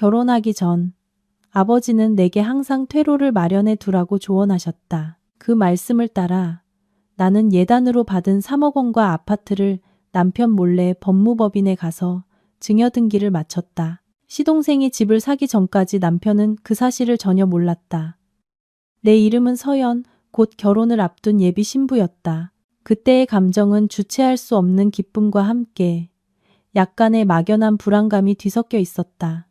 결혼하기 전 아버지는 내게 항상 퇴로를 마련해 두라고 조언하셨다. 그 말씀을 따라 나는 예단으로 받은 3억 원과 아파트를 남편 몰래 법무법인에 가서 증여 등기를 마쳤다. 시동생이 집을 사기 전까지 남편은 그 사실을 전혀 몰랐다. 내 이름은 서연, 곧 결혼을 앞둔 예비 신부였다. 그때의 감정은 주체할 수 없는 기쁨과 함께 약간의 막연한 불안감이 뒤섞여 있었다.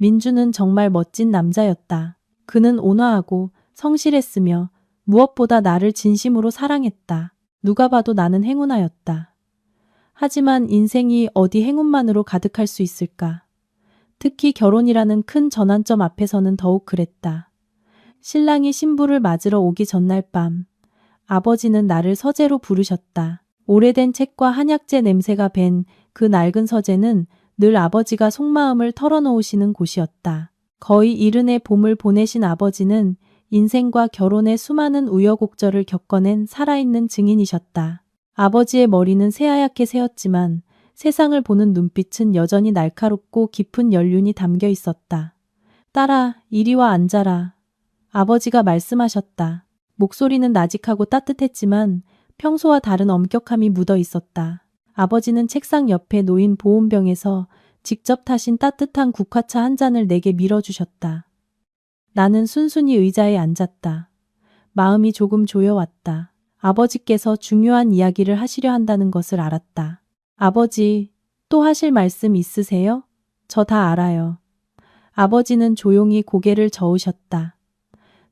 민주는 정말 멋진 남자였다. 그는 온화하고 성실했으며 무엇보다 나를 진심으로 사랑했다. 누가 봐도 나는 행운아였다. 하지만 인생이 어디 행운만으로 가득할 수 있을까? 특히 결혼이라는 큰 전환점 앞에서는 더욱 그랬다. 신랑이 신부를 맞으러 오기 전날 밤, 아버지는 나를 서재로 부르셨다. 오래된 책과 한약재 냄새가 밴 그 낡은 서재는 늘 아버지가 속마음을 털어놓으시는 곳이었다. 거의 이른의 봄을 보내신 아버지는 인생과 결혼의 수많은 우여곡절을 겪어낸 살아있는 증인이셨다. 아버지의 머리는 새하얗게 새었지만 세상을 보는 눈빛은 여전히 날카롭고 깊은 연륜이 담겨 있었다. 딸아, 이리 와 앉아라. 아버지가 말씀하셨다. 목소리는 나직하고 따뜻했지만 평소와 다른 엄격함이 묻어 있었다. 아버지는 책상 옆에 놓인 보온병에서 직접 타신 따뜻한 국화차 한 잔을 내게 밀어주셨다. 나는 순순히 의자에 앉았다. 마음이 조금 조여왔다. 아버지께서 중요한 이야기를 하시려 한다는 것을 알았다. 아버지, 또 하실 말씀 있으세요? 저 다 알아요. 아버지는 조용히 고개를 저으셨다.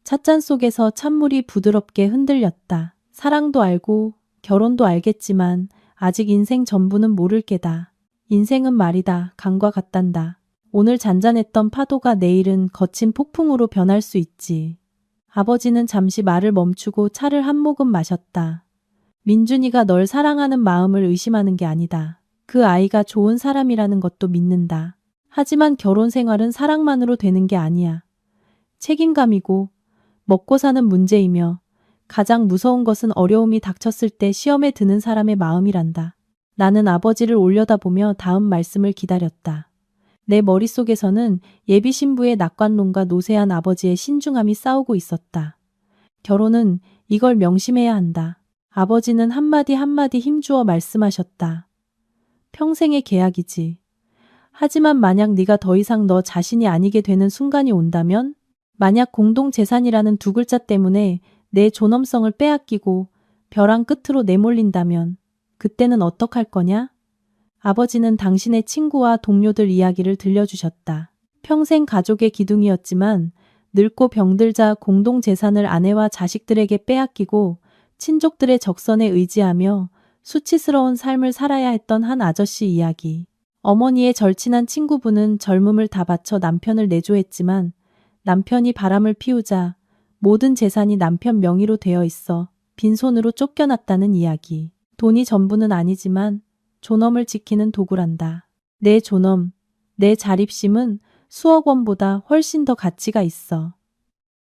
찻잔 속에서 찬물이 부드럽게 흔들렸다. 사랑도 알고 결혼도 알겠지만 아직 인생 전부는 모를 게다. 인생은 말이다. 강과 같단다. 오늘 잔잔했던 파도가 내일은 거친 폭풍으로 변할 수 있지. 아버지는 잠시 말을 멈추고 차를 한 모금 마셨다. 민준이가 널 사랑하는 마음을 의심하는 게 아니다. 그 아이가 좋은 사람이라는 것도 믿는다. 하지만 결혼 생활은 사랑만으로 되는 게 아니야. 책임감이고 먹고 사는 문제이며 가장 무서운 것은 어려움이 닥쳤을 때 시험에 드는 사람의 마음이란다. 나는 아버지를 올려다보며 다음 말씀을 기다렸다. 내 머릿속에서는 예비 신부의 낙관론과 노쇠한 아버지의 신중함이 싸우고 있었다. 결혼은 이걸 명심해야 한다. 아버지는 한마디 한마디 힘주어 말씀하셨다. 평생의 계약이지. 하지만 만약 네가 더 이상 너 자신이 아니게 되는 순간이 온다면? 만약 공동재산이라는 두 글자 때문에 내 존엄성을 빼앗기고 벼랑 끝으로 내몰린다면 그때는 어떡할 거냐? 아버지는 당신의 친구와 동료들 이야기를 들려주셨다. 평생 가족의 기둥이었지만 늙고 병들자 공동재산을 아내와 자식들에게 빼앗기고 친족들의 적선에 의지하며 수치스러운 삶을 살아야 했던 한 아저씨 이야기. 어머니의 절친한 친구분은 젊음을 다 바쳐 남편을 내조했지만 남편이 바람을 피우자 모든 재산이 남편 명의로 되어 있어 빈손으로 쫓겨났다는 이야기. 돈이 전부는 아니지만 존엄을 지키는 도구란다. 내 존엄, 내 자립심은 수억 원보다 훨씬 더 가치가 있어.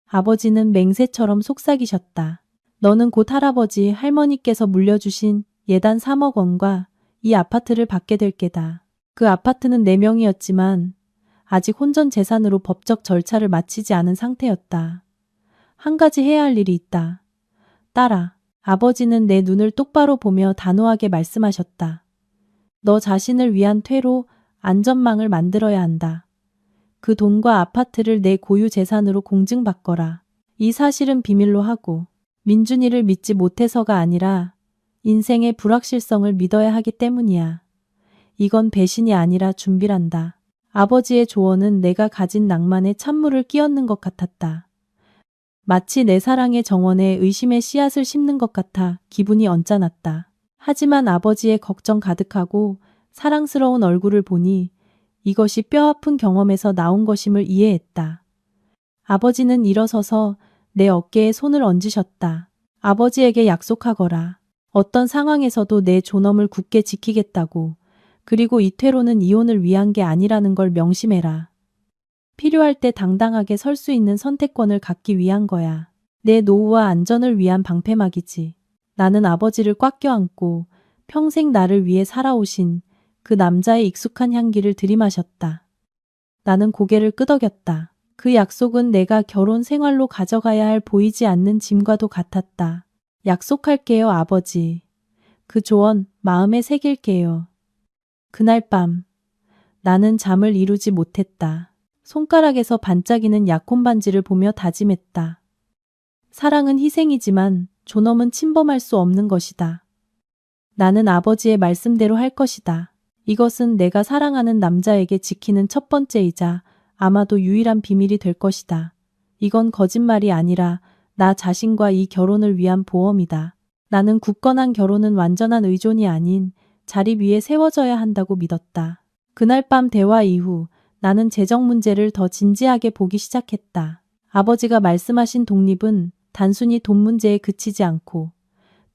아버지는 맹세처럼 속삭이셨다. 너는 곧 할아버지, 할머니께서 물려주신 예단 3억 원과 이 아파트를 받게 될 게다. 그 아파트는 내 명의였지만 아직 혼전 재산으로 법적 절차를 마치지 않은 상태였다. 한 가지 해야 할 일이 있다. 딸아, 아버지는 내 눈을 똑바로 보며 단호하게 말씀하셨다. 너 자신을 위한 퇴로, 안전망을 만들어야 한다. 그 돈과 아파트를 내 고유 재산으로 공증받거라. 이 사실은 비밀로 하고 민준이를 믿지 못해서가 아니라 인생의 불확실성을 믿어야 하기 때문이야. 이건 배신이 아니라 준비란다. 아버지의 조언은 내가 가진 낭만에 찬물을 끼얹는 것 같았다. 마치 내 사랑의 정원에 의심의 씨앗을 심는 것 같아 기분이 언짢았다. 하지만 아버지의 걱정 가득하고 사랑스러운 얼굴을 보니 이것이 뼈아픈 경험에서 나온 것임을 이해했다. 아버지는 일어서서 내 어깨에 손을 얹으셨다. 아버지에게 약속하거라. 어떤 상황에서도 내 존엄을 굳게 지키겠다고. 그리고 이 퇴로는 이혼을 위한 게 아니라는 걸 명심해라. 필요할 때 당당하게 설 수 있는 선택권을 갖기 위한 거야. 내 노후와 안전을 위한 방패막이지. 나는 아버지를 꽉 껴안고 평생 나를 위해 살아오신 그 남자의 익숙한 향기를 들이마셨다. 나는 고개를 끄덕였다. 그 약속은 내가 결혼 생활로 가져가야 할 보이지 않는 짐과도 같았다. 약속할게요, 아버지. 그 조언 마음에 새길게요. 그날 밤 나는 잠을 이루지 못했다. 손가락에서 반짝이는 약혼 반지를 보며 다짐했다. 사랑은 희생이지만 존엄은 침범할 수 없는 것이다. 나는 아버지의 말씀대로 할 것이다. 이것은 내가 사랑하는 남자에게 지키는 첫 번째이자 아마도 유일한 비밀이 될 것이다. 이건 거짓말이 아니라 나 자신과 이 결혼을 위한 보험이다. 나는 굳건한 결혼은 완전한 의존이 아닌 자립 위에 세워져야 한다고 믿었다. 그날 밤 대화 이후 나는 재정 문제를 더 진지하게 보기 시작했다. 아버지가 말씀하신 독립은 단순히 돈 문제에 그치지 않고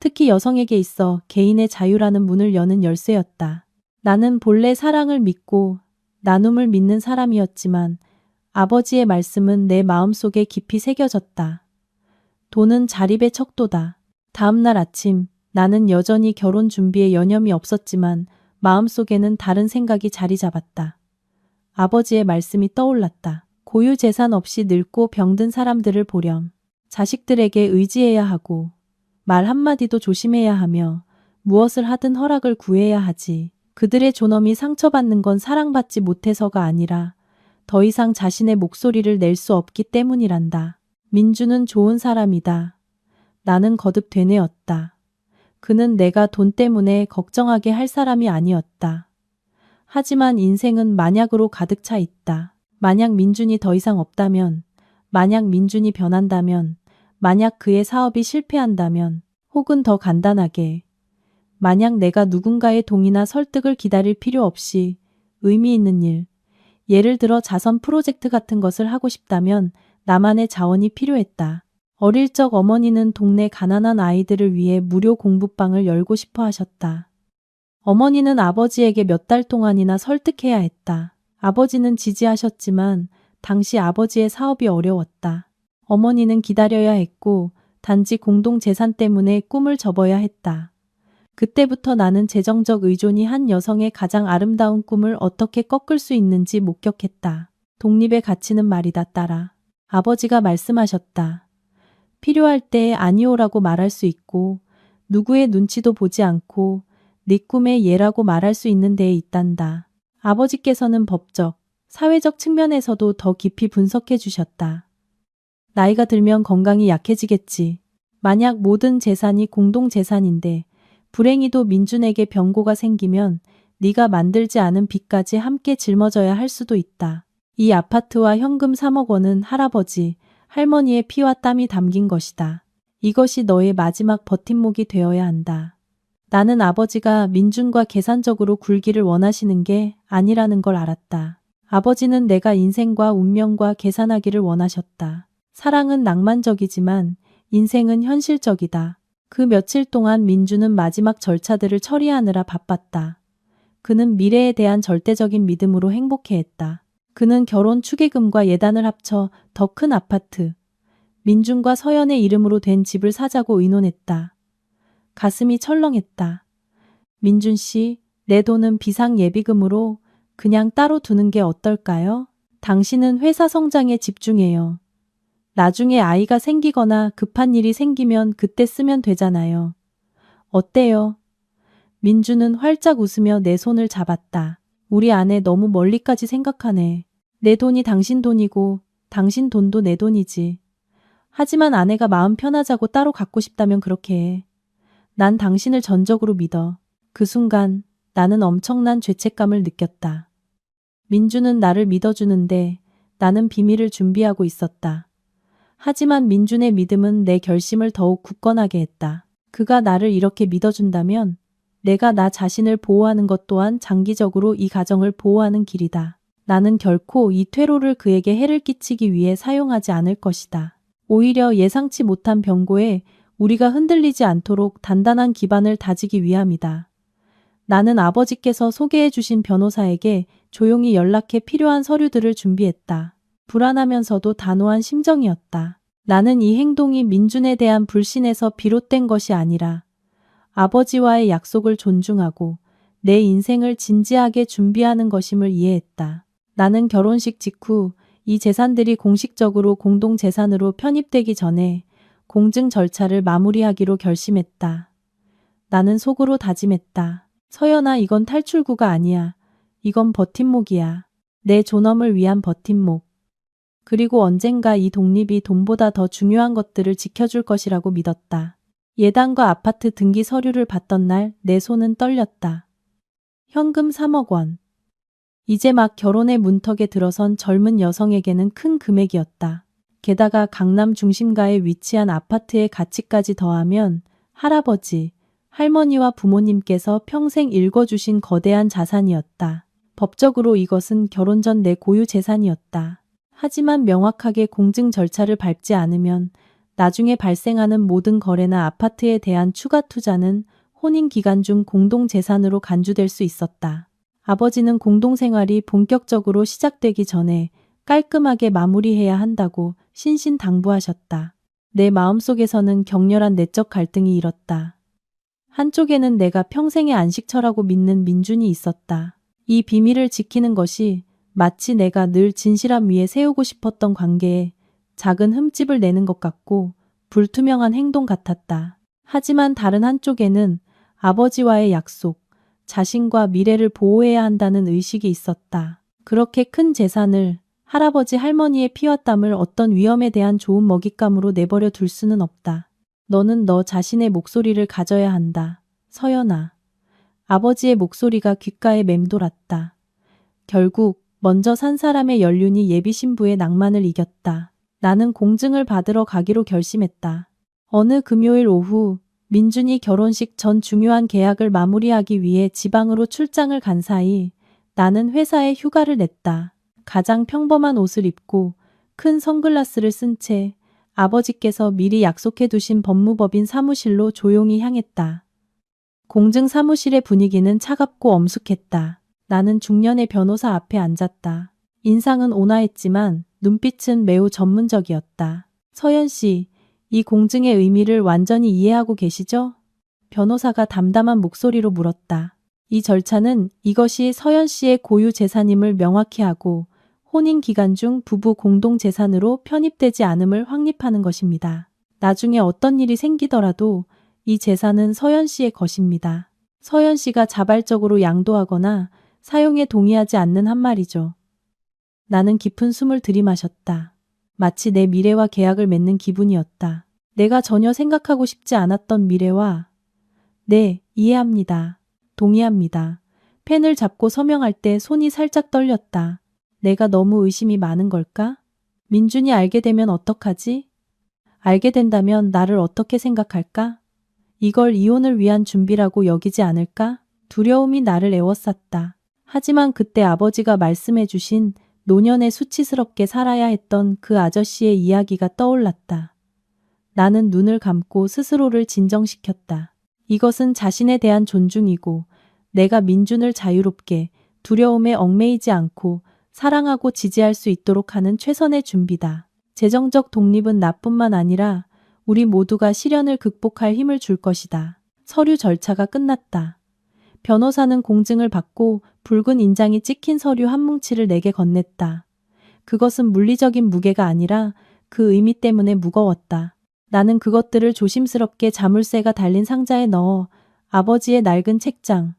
특히 여성에게 있어 개인의 자유라는 문을 여는 열쇠였다. 나는 본래 사랑을 믿고 나눔을 믿는 사람이었지만 아버지의 말씀은 내 마음속에 깊이 새겨졌다. 돈은 자립의 척도다. 다음 날 아침 나는 여전히 결혼 준비에 여념이 없었지만 마음속에는 다른 생각이 자리 잡았다. 아버지의 말씀이 떠올랐다. 고유 재산 없이 늙고 병든 사람들을 보렴. 자식들에게 의지해야 하고 말 한마디도 조심해야 하며 무엇을 하든 허락을 구해야 하지. 그들의 존엄이 상처받는 건 사랑받지 못해서가 아니라 더 이상 자신의 목소리를 낼 수 없기 때문이란다. 민주는 좋은 사람이다. 나는 거듭 되뇌었다. 그는 내가 돈 때문에 걱정하게 할 사람이 아니었다. 하지만 인생은 만약으로 가득 차 있다. 만약 민준이 더 이상 없다면, 만약 민준이 변한다면, 만약 그의 사업이 실패한다면, 혹은 더 간단하게, 만약 내가 누군가의 동의나 설득을 기다릴 필요 없이 의미 있는 일, 예를 들어 자선 프로젝트 같은 것을 하고 싶다면 나만의 자원이 필요했다. 어릴 적 어머니는 동네 가난한 아이들을 위해 무료 공부방을 열고 싶어 하셨다. 어머니는 아버지에게 몇 달 동안이나 설득해야 했다. 아버지는 지지하셨지만 당시 아버지의 사업이 어려웠다. 어머니는 기다려야 했고 단지 공동재산 때문에 꿈을 접어야 했다. 그때부터 나는 재정적 의존이 한 여성의 가장 아름다운 꿈을 어떻게 꺾을 수 있는지 목격했다. 독립의 가치는 말이다, 딸아. 아버지가 말씀하셨다. 필요할 때 아니오라고 말할 수 있고 누구의 눈치도 보지 않고 네 꿈의 예라고 말할 수 있는 데에 있단다. 아버지께서는 법적, 사회적 측면에서도 더 깊이 분석해 주셨다. 나이가 들면 건강이 약해지겠지. 만약 모든 재산이 공동재산인데 불행히도 민준에게 병고가 생기면 네가 만들지 않은 빚까지 함께 짊어져야 할 수도 있다. 이 아파트와 현금 3억 원은 할아버지, 할머니의 피와 땀이 담긴 것이다. 이것이 너의 마지막 버팀목이 되어야 한다. 나는 아버지가 민준과 계산적으로 굴기를 원하시는 게 아니라는 걸 알았다. 아버지는 내가 인생과 운명과 계산하기를 원하셨다. 사랑은 낭만적이지만 인생은 현실적이다. 그 며칠 동안 민주는 마지막 절차들을 처리하느라 바빴다. 그는 미래에 대한 절대적인 믿음으로 행복해했다. 그는 결혼 축의금과 예단을 합쳐 더 큰 아파트, 민준과 서연의 이름으로 된 집을 사자고 의논했다. 가슴이 철렁했다. 민준 씨, 내 돈은 비상 예비금으로 그냥 따로 두는 게 어떨까요? 당신은 회사 성장에 집중해요. 나중에 아이가 생기거나 급한 일이 생기면 그때 쓰면 되잖아요. 어때요? 민주는 활짝 웃으며 내 손을 잡았다. 우리 아내 너무 멀리까지 생각하네. 내 돈이 당신 돈이고 당신 돈도 내 돈이지. 하지만 아내가 마음 편하자고 따로 갖고 싶다면 그렇게 해. 난 당신을 전적으로 믿어. 그 순간 나는 엄청난 죄책감을 느꼈다. 민주는 나를 믿어주는데 나는 비밀을 준비하고 있었다. 하지만 민준의 믿음은 내 결심을 더욱 굳건하게 했다. 그가 나를 이렇게 믿어준다면 내가 나 자신을 보호하는 것 또한 장기적으로 이 가정을 보호하는 길이다. 나는 결코 이 퇴로를 그에게 해를 끼치기 위해 사용하지 않을 것이다. 오히려 예상치 못한 병고에 우리가 흔들리지 않도록 단단한 기반을 다지기 위함이다. 나는 아버지께서 소개해 주신 변호사에게 조용히 연락해 필요한 서류들을 준비했다. 불안하면서도 단호한 심정이었다. 나는 이 행동이 민준에 대한 불신에서 비롯된 것이 아니라 아버지와의 약속을 존중하고 내 인생을 진지하게 준비하는 것임을 이해했다. 나는 결혼식 직후 이 재산들이 공식적으로 공동재산으로 편입되기 전에 공증 절차를 마무리하기로 결심했다. 나는 속으로 다짐했다. 서연아, 이건 탈출구가 아니야. 이건 버팀목이야. 내 존엄을 위한 버팀목. 그리고 언젠가 이 독립이 돈보다 더 중요한 것들을 지켜줄 것이라고 믿었다. 예단과 아파트 등기 서류를 받던 날 내 손은 떨렸다. 현금 3억 원. 이제 막 결혼의 문턱에 들어선 젊은 여성에게는 큰 금액이었다. 게다가 강남 중심가에 위치한 아파트의 가치까지 더하면 할아버지, 할머니와 부모님께서 평생 일궈주신 거대한 자산이었다. 법적으로 이것은 결혼 전 내 고유 재산이었다. 하지만 명확하게 공증 절차를 밟지 않으면 나중에 발생하는 모든 거래나 아파트에 대한 추가 투자는 혼인 기간 중 공동재산으로 간주될 수 있었다. 아버지는 공동생활이 본격적으로 시작되기 전에 깔끔하게 마무리해야 한다고 신신당부하셨다. 내 마음속에서는 격렬한 내적 갈등이 일었다. 한쪽에는 내가 평생의 안식처라고 믿는 민준이 있었다. 이 비밀을 지키는 것이 마치 내가 늘 진실함 위에 세우고 싶었던 관계에 작은 흠집을 내는 것 같고 불투명한 행동 같았다. 하지만 다른 한쪽에는 아버지와의 약속, 자신과 미래를 보호해야 한다는 의식이 있었다. 그렇게 큰 재산을 할아버지 할머니의 피와 땀을 어떤 위험에 대한 좋은 먹잇감으로 내버려 둘 수는 없다. 너는 너 자신의 목소리를 가져야 한다. 서연아. 아버지의 목소리가 귓가에 맴돌았다. 결국 먼저 산 사람의 연륜이 예비 신부의 낭만을 이겼다. 나는 공증을 받으러 가기로 결심했다. 어느 금요일 오후 민준이 결혼식 전 중요한 계약을 마무리하기 위해 지방으로 출장을 간 사이 나는 회사에 휴가를 냈다. 가장 평범한 옷을 입고 큰 선글라스를 쓴 채 아버지께서 미리 약속해 두신 법무법인 사무실로 조용히 향했다. 공증 사무실의 분위기는 차갑고 엄숙했다. 나는 중년의 변호사 앞에 앉았다. 인상은 온화했지만 눈빛은 매우 전문적이었다. 서연 씨, 이 공증의 의미를 완전히 이해하고 계시죠? 변호사가 담담한 목소리로 물었다. 이 절차는 이것이 서연 씨의 고유 재산임을 명확히 하고 혼인 기간 중 부부 공동 재산으로 편입되지 않음을 확립하는 것입니다. 나중에 어떤 일이 생기더라도 이 재산은 서연 씨의 것입니다. 서연 씨가 자발적으로 양도하거나 사용에 동의하지 않는 한 말이죠. 나는 깊은 숨을 들이마셨다. 마치 내 미래와 계약을 맺는 기분이었다. 내가 전혀 생각하고 싶지 않았던 미래와 네, 이해합니다. 동의합니다. 펜을 잡고 서명할 때 손이 살짝 떨렸다. 내가 너무 의심이 많은 걸까? 민준이 알게 되면 어떡하지? 알게 된다면 나를 어떻게 생각할까? 이걸 이혼을 위한 준비라고 여기지 않을까? 두려움이 나를 에워쌌다. 하지만 그때 아버지가 말씀해 주신 노년에 수치스럽게 살아야 했던 그 아저씨의 이야기가 떠올랐다. 나는 눈을 감고 스스로를 진정시켰다. 이것은 자신에 대한 존중이고 내가 민준을 자유롭게 두려움에 얽매이지 않고 사랑하고 지지할 수 있도록 하는 최선의 준비다. 재정적 독립은 나뿐만 아니라 우리 모두가 시련을 극복할 힘을 줄 것이다. 서류 절차가 끝났다. 변호사는 공증을 받고 붉은 인장이 찍힌 서류 한 뭉치를 내게 건넸다. 그것은 물리적인 무게가 아니라 그 의미 때문에 무거웠다. 나는 그것들을 조심스럽게 자물쇠가 달린 상자에 넣어 아버지의 낡은 책장,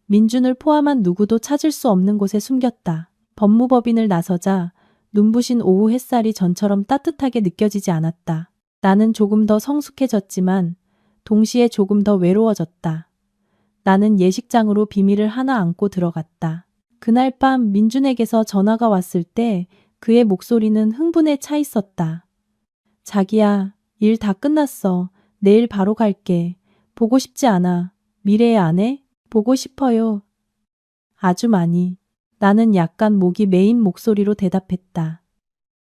민준을 포함한 누구도 찾을 수 없는 곳에 숨겼다. 법무법인을 나서자 눈부신 오후 햇살이 전처럼 따뜻하게 느껴지지 않았다. 나는 조금 더 성숙해졌지만 동시에 조금 더 외로워졌다. 나는 예식장으로 비밀을 하나 안고 들어갔다. 그날 밤 민준에게서 전화가 왔을 때 그의 목소리는 흥분에 차 있었다. 자기야, 일 다 끝났어. 내일 바로 갈게. 보고 싶지 않아. 미래의 아내? 보고 싶어요. 아주 많이. 나는 약간 목이 메인 목소리로 대답했다.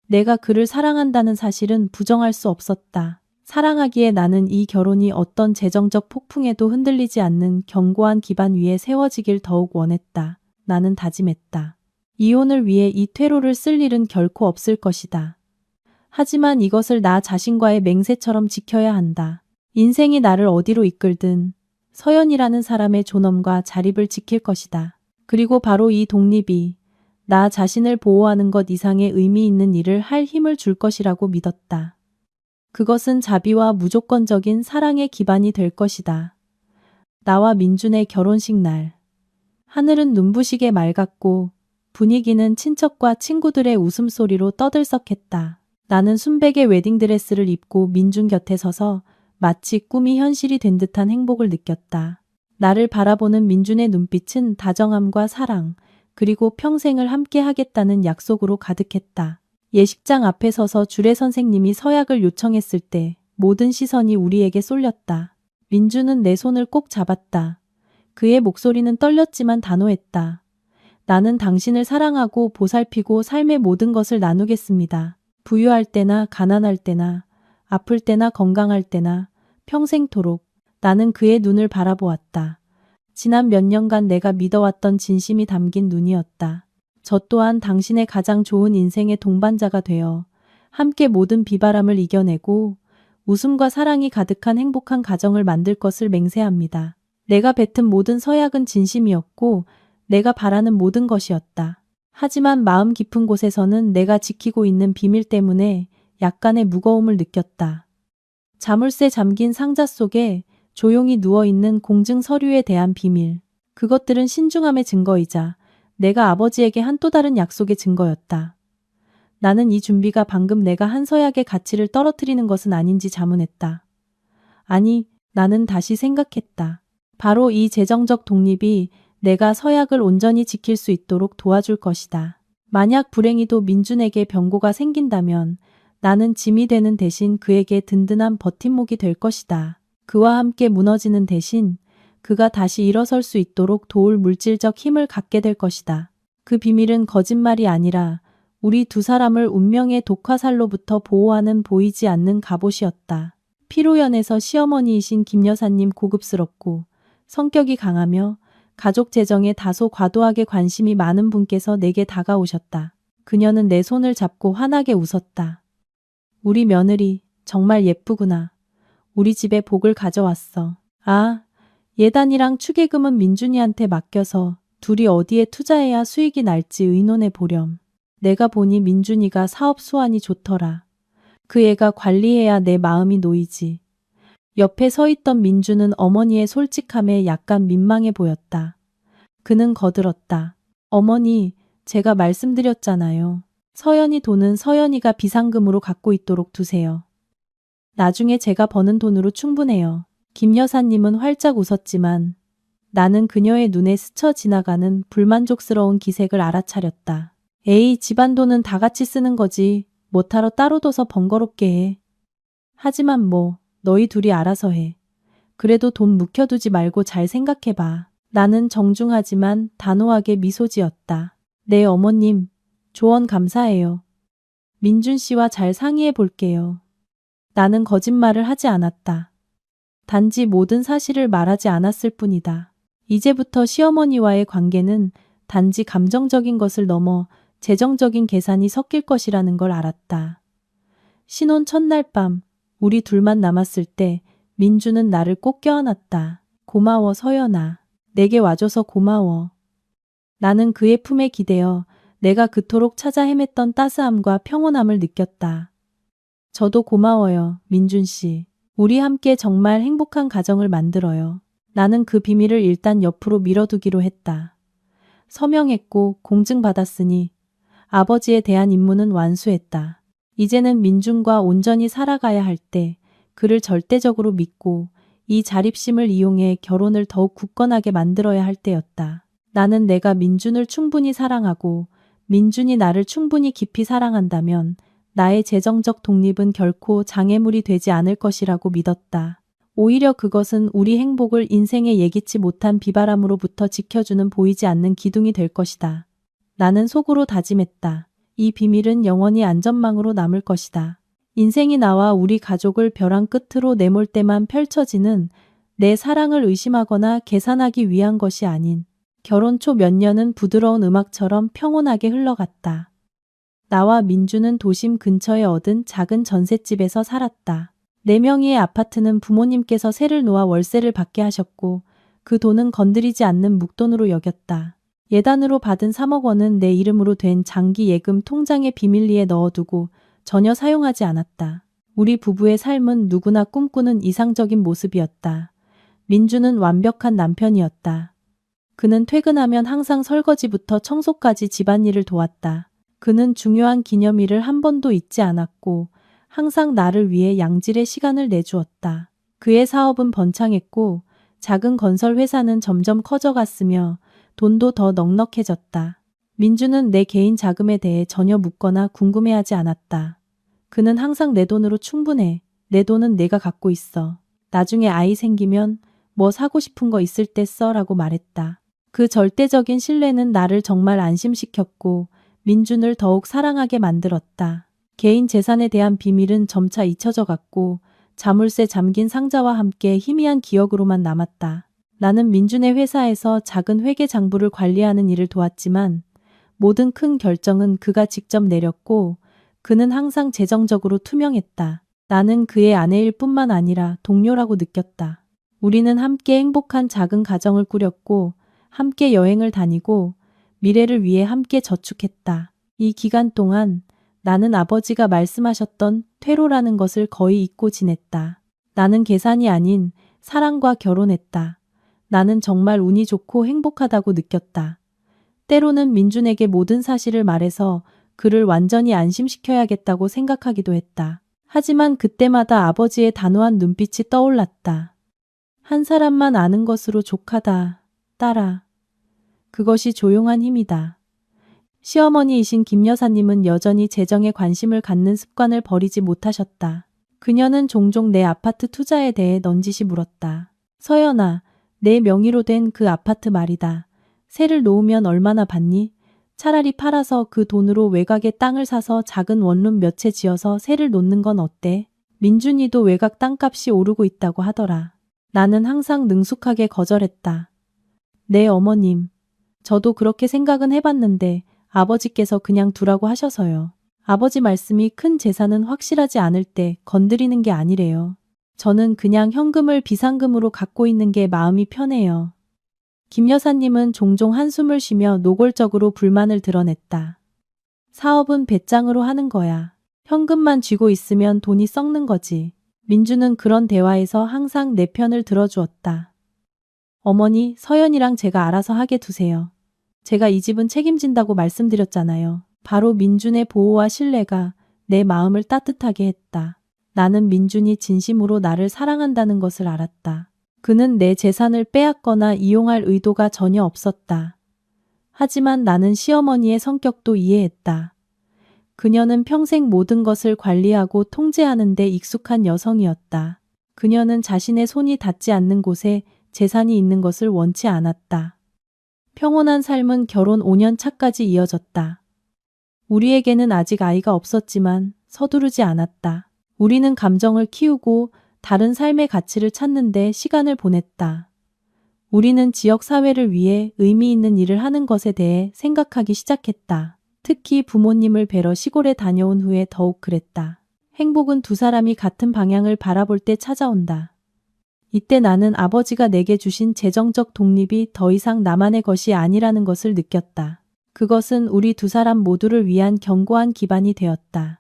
내가 그를 사랑한다는 사실은 부정할 수 없었다. 사랑하기에 나는 이 결혼이 어떤 재정적 폭풍에도 흔들리지 않는 견고한 기반 위에 세워지길 더욱 원했다. 나는 다짐했다. 이혼을 위해 이 퇴로를 쓸 일은 결코 없을 것이다. 하지만 이것을 나 자신과의 맹세처럼 지켜야 한다. 인생이 나를 어디로 이끌든 서연이라는 사람의 존엄과 자립을 지킬 것이다. 그리고 바로 이 독립이 나 자신을 보호하는 것 이상의 의미 있는 일을 할 힘을 줄 것이라고 믿었다. 그것은 자비와 무조건적인 사랑의 기반이 될 것이다. 나와 민준의 결혼식 날. 하늘은 눈부시게 맑았고 분위기는 친척과 친구들의 웃음소리로 떠들썩했다. 나는 순백의 웨딩드레스를 입고 민준 곁에 서서 마치 꿈이 현실이 된 듯한 행복을 느꼈다. 나를 바라보는 민준의 눈빛은 다정함과 사랑, 그리고 평생을 함께 하겠다는 약속으로 가득했다. 예식장 앞에 서서 주례 선생님이 서약을 요청했을 때 모든 시선이 우리에게 쏠렸다. 민준은 내 손을 꼭 잡았다. 그의 목소리는 떨렸지만 단호했다. 나는 당신을 사랑하고 보살피고 삶의 모든 것을 나누겠습니다. 부유할 때나 가난할 때나 아플 때나 건강할 때나 평생토록 나는 그의 눈을 바라보았다. 지난 몇 년간 내가 믿어왔던 진심이 담긴 눈이었다. 저 또한 당신의 가장 좋은 인생의 동반자가 되어 함께 모든 비바람을 이겨내고 웃음과 사랑이 가득한 행복한 가정을 만들 것을 맹세합니다. 내가 뱉은 모든 서약은 진심이었고 내가 바라는 모든 것이었다. 하지만 마음 깊은 곳에서는 내가 지키고 있는 비밀 때문에 약간의 무거움을 느꼈다. 자물쇠 잠긴 상자 속에 조용히 누워있는 공증 서류에 대한 비밀. 그것들은 신중함의 증거이자 내가 아버지에게 한 또 다른 약속의 증거였다. 나는 이 준비가 방금 내가 한 서약의 가치를 떨어뜨리는 것은 아닌지 자문했다. 아니, 나는 다시 생각했다. 바로 이 재정적 독립이 내가 서약을 온전히 지킬 수 있도록 도와줄 것이다. 만약 불행히도 민준에게 병고가 생긴다면 나는 짐이 되는 대신 그에게 든든한 버팀목이 될 것이다. 그와 함께 무너지는 대신 그가 다시 일어설 수 있도록 도울 물질적 힘을 갖게 될 것이다. 그 비밀은 거짓말이 아니라 우리 두 사람을 운명의 독화살로부터 보호하는 보이지 않는 갑옷이었다. 피로연에서 시어머니이신 김 여사님 고급스럽고 성격이 강하며 가족 재정에 다소 과도하게 관심이 많은 분께서 내게 다가오셨다. 그녀는 내 손을 잡고 환하게 웃었다. 우리 며느리 정말 예쁘구나. 우리 집에 복을 가져왔어. 아, 예단이랑 축의금은 민준이한테 맡겨서 둘이 어디에 투자해야 수익이 날지 의논해 보렴. 내가 보니 민준이가 사업 수완이 좋더라. 그 애가 관리해야 내 마음이 놓이지. 옆에 서 있던 민준은 어머니의 솔직함에 약간 민망해 보였다. 그는 거들었다. 어머니, 제가 말씀드렸잖아요. 서연이 돈은 서연이가 비상금으로 갖고 있도록 두세요. 나중에 제가 버는 돈으로 충분해요. 김 여사님은 활짝 웃었지만 나는 그녀의 눈에 스쳐 지나가는 불만족스러운 기색을 알아차렸다. 에이, 집안 돈은 다 같이 쓰는 거지. 뭐하러 따로 둬서 번거롭게 해. 하지만 뭐 너희 둘이 알아서 해. 그래도 돈 묵혀두지 말고 잘 생각해봐. 나는 정중하지만 단호하게 미소 지었다. 네 어머님, 조언 감사해요. 민준 씨와 잘 상의해 볼게요. 나는 거짓말을 하지 않았다. 단지 모든 사실을 말하지 않았을 뿐이다. 이제부터 시어머니와의 관계는 단지 감정적인 것을 넘어 재정적인 계산이 섞일 것이라는 걸 알았다. 신혼 첫날 밤, 우리 둘만 남았을 때 민주는 나를 꼭 껴안았다. 고마워 서연아. 내게 와줘서 고마워. 나는 그의 품에 기대어 내가 그토록 찾아 헤맸던 따스함과 평온함을 느꼈다. 저도 고마워요, 민준 씨. 우리 함께 정말 행복한 가정을 만들어요. 나는 그 비밀을 일단 옆으로 밀어두기로 했다. 서명했고 공증받았으니 아버지에 대한 임무는 완수했다. 이제는 민준과 온전히 살아가야 할 때 그를 절대적으로 믿고 이 자립심을 이용해 결혼을 더욱 굳건하게 만들어야 할 때였다. 나는 내가 민준을 충분히 사랑하고 민준이 나를 충분히 깊이 사랑한다면 나의 재정적 독립은 결코 장애물이 되지 않을 것이라고 믿었다. 오히려 그것은 우리 행복을 인생에 예기치 못한 비바람으로부터 지켜주는 보이지 않는 기둥이 될 것이다. 나는 속으로 다짐했다. 이 비밀은 영원히 안전망으로 남을 것이다. 인생이 나와 우리 가족을 벼랑 끝으로 내몰 때만 펼쳐지는 내 사랑을 의심하거나 계산하기 위한 것이 아닌 결혼 초 몇 년은 부드러운 음악처럼 평온하게 흘러갔다. 나와 민주는 도심 근처에 얻은 작은 전셋집에서 살았다. 4명의 아파트는 부모님께서 세를 놓아 월세를 받게 하셨고 그 돈은 건드리지 않는 묵돈으로 여겼다. 예단으로 받은 3억 원은 내 이름으로 된 장기 예금 통장에 비밀리에 넣어두고 전혀 사용하지 않았다. 우리 부부의 삶은 누구나 꿈꾸는 이상적인 모습이었다. 민주는 완벽한 남편이었다. 그는 퇴근하면 항상 설거지부터 청소까지 집안일을 도왔다. 그는 중요한 기념일을 한 번도 잊지 않았고 항상 나를 위해 양질의 시간을 내주었다. 그의 사업은 번창했고 작은 건설 회사는 점점 커져갔으며 돈도 더 넉넉해졌다. 민주는 내 개인 자금에 대해 전혀 묻거나 궁금해하지 않았다. 그는 항상 내 돈으로 충분해. 내 돈은 내가 갖고 있어. 나중에 아이 생기면 뭐 사고 싶은 거 있을 때 써라고 말했다. 그 절대적인 신뢰는 나를 정말 안심시켰고 민준을 더욱 사랑하게 만들었다. 개인 재산에 대한 비밀은 점차 잊혀져 갔고 자물쇠 잠긴 상자와 함께 희미한 기억으로만 남았다. 나는 민준의 회사에서 작은 회계 장부를 관리하는 일을 도왔지만 모든 큰 결정은 그가 직접 내렸고 그는 항상 재정적으로 투명했다. 나는 그의 아내일 뿐만 아니라 동료라고 느꼈다. 우리는 함께 행복한 작은 가정을 꾸렸고 함께 여행을 다니고 미래를 위해 함께 저축했다. 이 기간 동안 나는 아버지가 말씀하셨던 퇴로라는 것을 거의 잊고 지냈다. 나는 계산이 아닌 사랑과 결혼했다. 나는 정말 운이 좋고 행복하다고 느꼈다. 때로는 민준에게 모든 사실을 말해서 그를 완전히 안심시켜야겠다고 생각하기도 했다. 하지만 그때마다 아버지의 단호한 눈빛이 떠올랐다. 한 사람만 아는 것으로 족하다. 딸아. 그것이 조용한 힘이다. 시어머니이신 김 여사님은 여전히 재정에 관심을 갖는 습관을 버리지 못하셨다. 그녀는 종종 내 아파트 투자에 대해 넌지시 물었다. 서연아, 내 명의로 된 그 아파트 말이다. 세를 놓으면 얼마나 받니? 차라리 팔아서 그 돈으로 외곽에 땅을 사서 작은 원룸 몇 채 지어서 세를 놓는 건 어때? 민준이도 외곽 땅값이 오르고 있다고 하더라. 나는 항상 능숙하게 거절했다. 네, 어머님. 저도 그렇게 생각은 해봤는데 아버지께서 그냥 두라고 하셔서요. 아버지 말씀이 큰 재산은 확실하지 않을 때 건드리는 게 아니래요. 저는 그냥 현금을 비상금으로 갖고 있는 게 마음이 편해요. 김 여사님은 종종 한숨을 쉬며 노골적으로 불만을 드러냈다. 사업은 배짱으로 하는 거야. 현금만 쥐고 있으면 돈이 썩는 거지. 민주는 그런 대화에서 항상 내 편을 들어주었다. 어머니, 서연이랑 제가 알아서 하게 두세요. 제가 이 집은 책임진다고 말씀드렸잖아요. 바로 민준의 보호와 신뢰가 내 마음을 따뜻하게 했다. 나는 민준이 진심으로 나를 사랑한다는 것을 알았다. 그는 내 재산을 빼앗거나 이용할 의도가 전혀 없었다. 하지만 나는 시어머니의 성격도 이해했다. 그녀는 평생 모든 것을 관리하고 통제하는 데 익숙한 여성이었다. 그녀는 자신의 손이 닿지 않는 곳에 재산이 있는 것을 원치 않았다. 평온한 삶은 결혼 5년 차까지 이어졌다. 우리에게는 아직 아이가 없었지만 서두르지 않았다. 우리는 감정을 키우고 다른 삶의 가치를 찾는 데 시간을 보냈다. 우리는 지역 사회를 위해 의미 있는 일을 하는 것에 대해 생각하기 시작했다. 특히 부모님을 뵈러 시골에 다녀온 후에 더욱 그랬다. 행복은 두 사람이 같은 방향을 바라볼 때 찾아온다. 이때 나는 아버지가 내게 주신 재정적 독립이 더 이상 나만의 것이 아니라는 것을 느꼈다. 그것은 우리 두 사람 모두를 위한 견고한 기반이 되었다.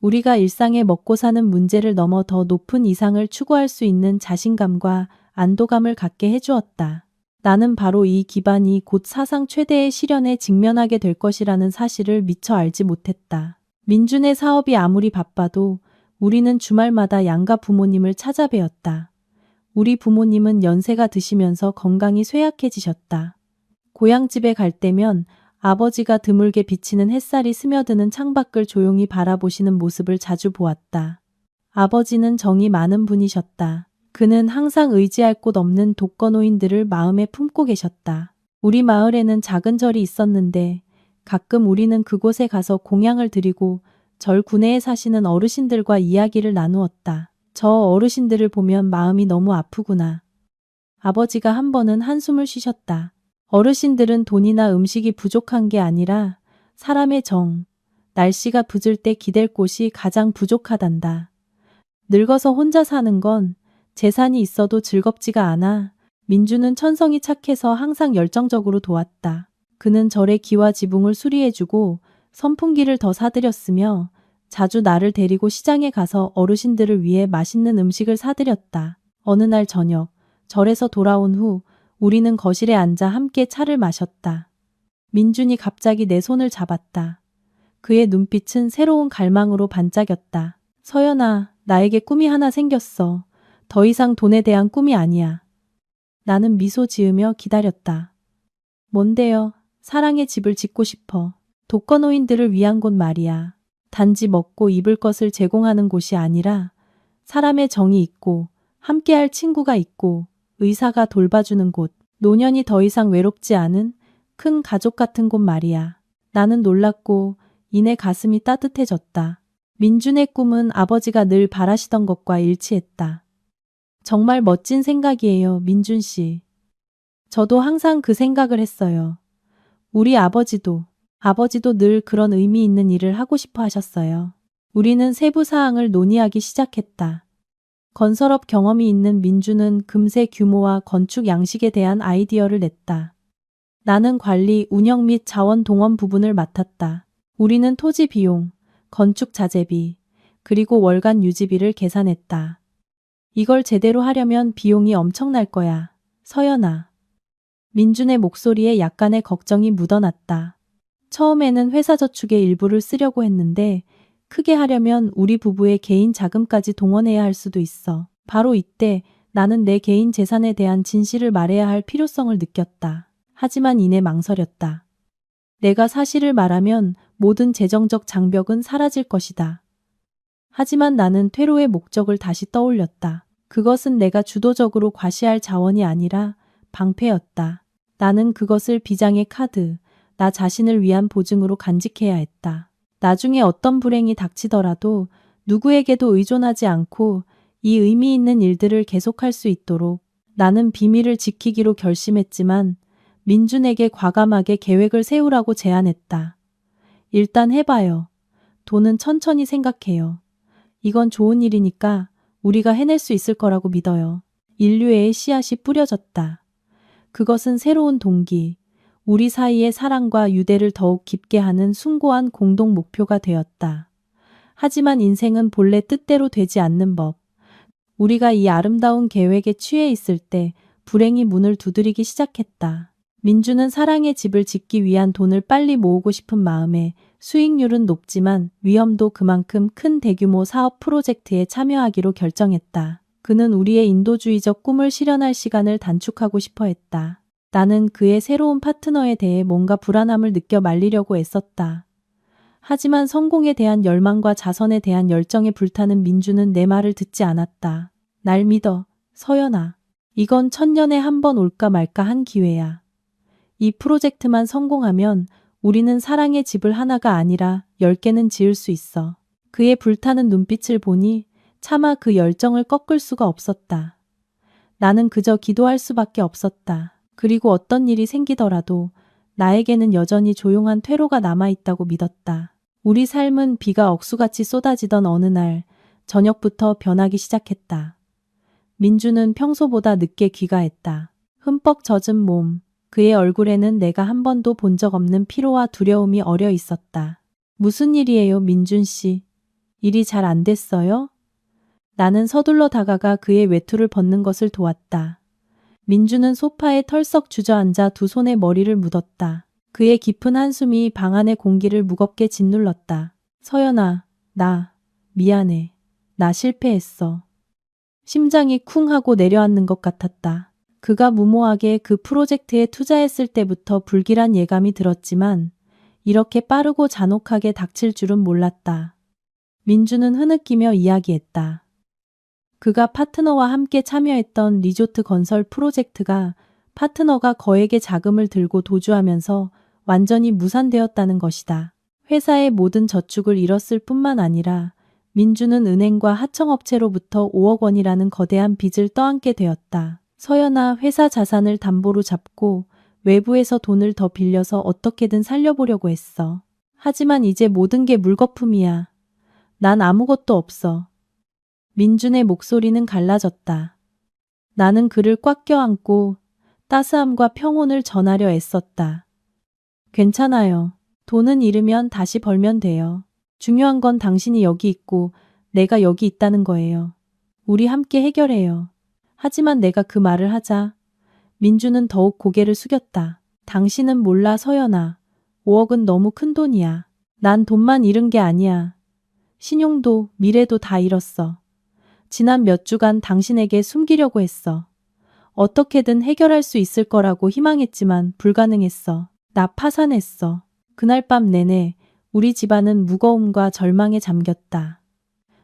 우리가 일상의 먹고 사는 문제를 넘어 더 높은 이상을 추구할 수 있는 자신감과 안도감을 갖게 해주었다. 나는 바로 이 기반이 곧 사상 최대의 시련에 직면하게 될 것이라는 사실을 미처 알지 못했다. 민준의 사업이 아무리 바빠도 우리는 주말마다 양가 부모님을 찾아뵈었다. 우리 부모님은 연세가 드시면서 건강이 쇠약해지셨다. 고향집에 갈 때면 아버지가 드물게 비치는 햇살이 스며드는 창밖을 조용히 바라보시는 모습을 자주 보았다. 아버지는 정이 많은 분이셨다. 그는 항상 의지할 곳 없는 독거노인들을 마음에 품고 계셨다. 우리 마을에는 작은 절이 있었는데 가끔 우리는 그곳에 가서 공양을 드리고 절 구내에 사시는 어르신들과 이야기를 나누었다. 저 어르신들을 보면 마음이 너무 아프구나. 아버지가 한 번은 한숨을 쉬셨다. 어르신들은 돈이나 음식이 부족한 게 아니라 사람의 정, 날씨가 부질 때 기댈 곳이 가장 부족하단다. 늙어서 혼자 사는 건 재산이 있어도 즐겁지가 않아. 민주는 천성이 착해서 항상 열정적으로 도왔다. 그는 절의 기와 지붕을 수리해주고 선풍기를 더 사들였으며 자주 나를 데리고 시장에 가서 어르신들을 위해 맛있는 음식을 사들였다. 어느 날 저녁, 절에서 돌아온 후 우리는 거실에 앉아 함께 차를 마셨다. 민준이 갑자기 내 손을 잡았다. 그의 눈빛은 새로운 갈망으로 반짝였다. 서연아, 나에게 꿈이 하나 생겼어. 더 이상 돈에 대한 꿈이 아니야. 나는 미소 지으며 기다렸다. 뭔데요? 사랑의 집을 짓고 싶어. 독거노인들을 위한 곳 말이야. 단지 먹고 입을 것을 제공하는 곳이 아니라 사람의 정이 있고 함께할 친구가 있고 의사가 돌봐주는 곳. 노년이 더 이상 외롭지 않은 큰 가족 같은 곳 말이야. 나는 놀랐고 이내 가슴이 따뜻해졌다. 민준의 꿈은 아버지가 늘 바라시던 것과 일치했다. 정말 멋진 생각이에요, 민준 씨. 저도 항상 그 생각을 했어요. 우리 아버지도 늘 그런 의미 있는 일을 하고 싶어 하셨어요. 우리는 세부 사항을 논의하기 시작했다. 건설업 경험이 있는 민주는 금세 규모와 건축 양식에 대한 아이디어를 냈다. 나는 관리, 운영 및 자원 동원 부분을 맡았다. 우리는 토지 비용, 건축 자재비, 그리고 월간 유지비를 계산했다. 이걸 제대로 하려면 비용이 엄청날 거야. 서연아. 민준의 목소리에 약간의 걱정이 묻어났다. 처음에는 회사 저축의 일부를 쓰려고 했는데 크게 하려면 우리 부부의 개인 자금까지 동원해야 할 수도 있어. 바로 이때 나는 내 개인 재산에 대한 진실을 말해야 할 필요성을 느꼈다. 하지만 이내 망설였다. 내가 사실을 말하면 모든 재정적 장벽은 사라질 것이다. 하지만 나는 퇴로의 목적을 다시 떠올렸다. 그것은 내가 주도적으로 과시할 자원이 아니라 방패였다. 나는 그것을 비장의 카드, 나 자신을 위한 보증으로 간직해야 했다. 나중에 어떤 불행이 닥치더라도 누구에게도 의존하지 않고 이 의미 있는 일들을 계속할 수 있도록 나는 비밀을 지키기로 결심했지만 민준에게 과감하게 계획을 세우라고 제안했다. 일단 해봐요. 돈은 천천히 생각해요. 이건 좋은 일이니까 우리가 해낼 수 있을 거라고 믿어요. 인류애의 씨앗이 뿌려졌다. 그것은 새로운 동기, 우리 사이의 사랑과 유대를 더욱 깊게 하는 숭고한 공동 목표가 되었다. 하지만 인생은 본래 뜻대로 되지 않는 법. 우리가 이 아름다운 계획에 취해 있을 때 불행이 문을 두드리기 시작했다. 민주는 사랑의 집을 짓기 위한 돈을 빨리 모으고 싶은 마음에 수익률은 높지만 위험도 그만큼 큰 대규모 사업 프로젝트에 참여하기로 결정했다. 그는 우리의 인도주의적 꿈을 실현할 시간을 단축하고 싶어 했다. 나는 그의 새로운 파트너에 대해 뭔가 불안함을 느껴 말리려고 애썼다. 하지만 성공에 대한 열망과 자선에 대한 열정에 불타는 민주는 내 말을 듣지 않았다. 날 믿어, 서연아. 이건 천년에 한 번 올까 말까 한 기회야. 이 프로젝트만 성공하면 우리는 사랑의 집을 하나가 아니라 10개는 지을 수 있어. 그의 불타는 눈빛을 보니 차마 그 열정을 꺾을 수가 없었다. 나는 그저 기도할 수밖에 없었다. 그리고 어떤 일이 생기더라도 나에게는 여전히 조용한 퇴로가 남아있다고 믿었다. 우리 삶은 비가 억수같이 쏟아지던 어느 날 저녁부터 변하기 시작했다. 민주는 평소보다 늦게 귀가했다. 흠뻑 젖은 몸, 그의 얼굴에는 내가 한 번도 본 적 없는 피로와 두려움이 어려 있었다. 무슨 일이에요, 민준 씨? 일이 잘 안 됐어요? 나는 서둘러 다가가 그의 외투를 벗는 것을 도왔다. 민주는 소파에 털썩 주저앉아 두 손에 머리를 묻었다. 그의 깊은 한숨이 방 안의 공기를 무겁게 짓눌렀다. 서연아, 나 미안해. 나 실패했어. 심장이 쿵 하고 내려앉는 것 같았다. 그가 무모하게 그 프로젝트에 투자했을 때부터 불길한 예감이 들었지만 이렇게 빠르고 잔혹하게 닥칠 줄은 몰랐다. 민주는 흐느끼며 이야기했다. 그가 파트너와 함께 참여했던 리조트 건설 프로젝트가 파트너가 거액의 자금을 들고 도주하면서 완전히 무산되었다는 것이다. 회사의 모든 저축을 잃었을 뿐만 아니라 민주는 은행과 하청업체로부터 5억 원이라는 거대한 빚을 떠안게 되었다. 서연아, 회사 자산을 담보로 잡고 외부에서 돈을 더 빌려서 어떻게든 살려보려고 했어. 하지만 이제 모든 게 물거품이야. 난 아무것도 없어. 민준의 목소리는 갈라졌다. 나는 그를 꽉 껴안고 따스함과 평온을 전하려 애썼다. 괜찮아요. 돈은 잃으면 다시 벌면 돼요. 중요한 건 당신이 여기 있고 내가 여기 있다는 거예요. 우리 함께 해결해요. 하지만 내가 그 말을 하자 민주는 더욱 고개를 숙였다. 당신은 몰라 서연아. 5억은 너무 큰 돈이야. 난 돈만 잃은 게 아니야. 신용도 미래도 다 잃었어. 지난 몇 주간 당신에게 숨기려고 했어. 어떻게든 해결할 수 있을 거라고 희망했지만 불가능했어. 나 파산했어. 그날 밤 내내 우리 집안은 무거움과 절망에 잠겼다.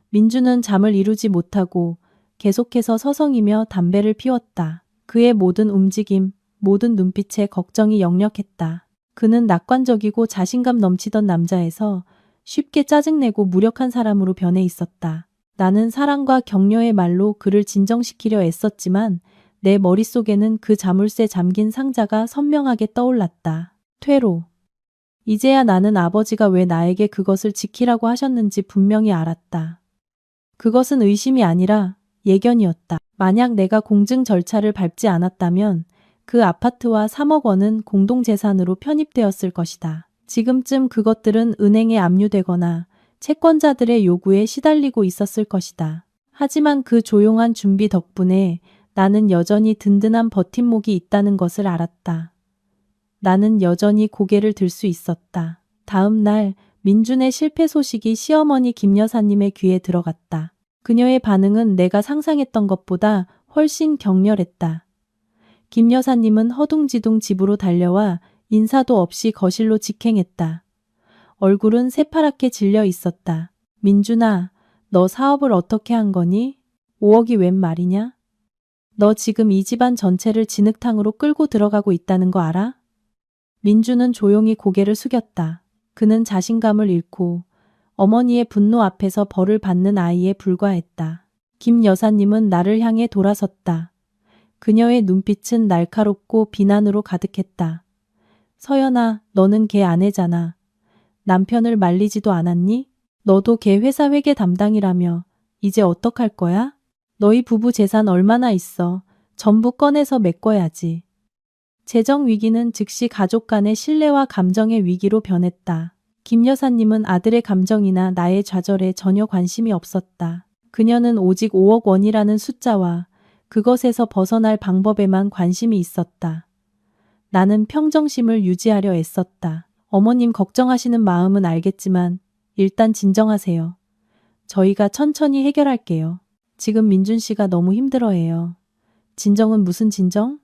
민주는 잠을 이루지 못하고 계속해서 서성이며 담배를 피웠다. 그의 모든 움직임, 모든 눈빛에 걱정이 역력했다. 그는 낙관적이고 자신감 넘치던 남자에서 쉽게 짜증내고 무력한 사람으로 변해 있었다. 나는 사랑과 격려의 말로 그를 진정시키려 애썼지만 내 머릿속에는 그 자물쇠 잠긴 상자가 선명하게 떠올랐다. 퇴로. 이제야 나는 아버지가 왜 나에게 그것을 지키라고 하셨는지 분명히 알았다. 그것은 의심이 아니라 예견이었다. 만약 내가 공증 절차를 밟지 않았다면 그 아파트와 3억 원은 공동재산으로 편입되었을 것이다. 지금쯤 그것들은 은행에 압류되거나 채권자들의 요구에 시달리고 있었을 것이다. 하지만 그 조용한 준비 덕분에 나는 여전히 든든한 버팀목이 있다는 것을 알았다. 나는 여전히 고개를 들 수 있었다. 다음 날 민준의 실패 소식이 시어머니 김 여사님의 귀에 들어갔다. 그녀의 반응은 내가 상상했던 것보다 훨씬 격렬했다. 김 여사님은 허둥지둥 집으로 달려와 인사도 없이 거실로 직행했다. 얼굴은 새파랗게 질려 있었다. 민준아, 너 사업을 어떻게 한 거니? 5억이 웬 말이냐? 너 지금 이 집안 전체를 진흙탕으로 끌고 들어가고 있다는 거 알아? 민주는 조용히 고개를 숙였다. 그는 자신감을 잃고 어머니의 분노 앞에서 벌을 받는 아이에 불과했다. 김 여사님은 나를 향해 돌아섰다. 그녀의 눈빛은 날카롭고 비난으로 가득했다. 서연아, 너는 걔 아내잖아. 남편을 말리지도 않았니? 너도 걔 회사 회계 담당이라며. 이제 어떡할 거야? 너희 부부 재산 얼마나 있어? 전부 꺼내서 메꿔야지. 재정 위기는 즉시 가족 간의 신뢰와 감정의 위기로 변했다. 김 여사님은 아들의 감정이나 나의 좌절에 전혀 관심이 없었다. 그녀는 오직 5억 원이라는 숫자와 그것에서 벗어날 방법에만 관심이 있었다. 나는 평정심을 유지하려 애썼다. 어머님 걱정하시는 마음은 알겠지만 일단 진정하세요. 저희가 천천히 해결할게요. 지금 민준 씨가 너무 힘들어해요. 진정은 무슨 진정?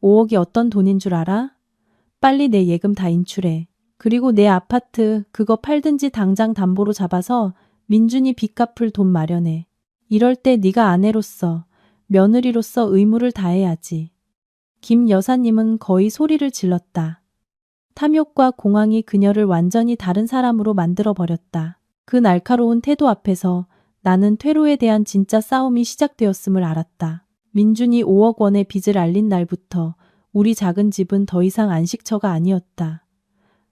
5억이 어떤 돈인 줄 알아? 빨리 내 예금 다 인출해. 그리고 내 아파트 그거 팔든지 당장 담보로 잡아서 민준이 빚 갚을 돈 마련해. 이럴 때 네가 아내로서 며느리로서 의무를 다해야지. 김 여사님은 거의 소리를 질렀다. 탐욕과 공황이 그녀를 완전히 다른 사람으로 만들어버렸다. 그 날카로운 태도 앞에서 나는 퇴로에 대한 진짜 싸움이 시작되었음을 알았다. 민준이 5억 원의 빚을 알린 날부터 우리 작은 집은 더 이상 안식처가 아니었다.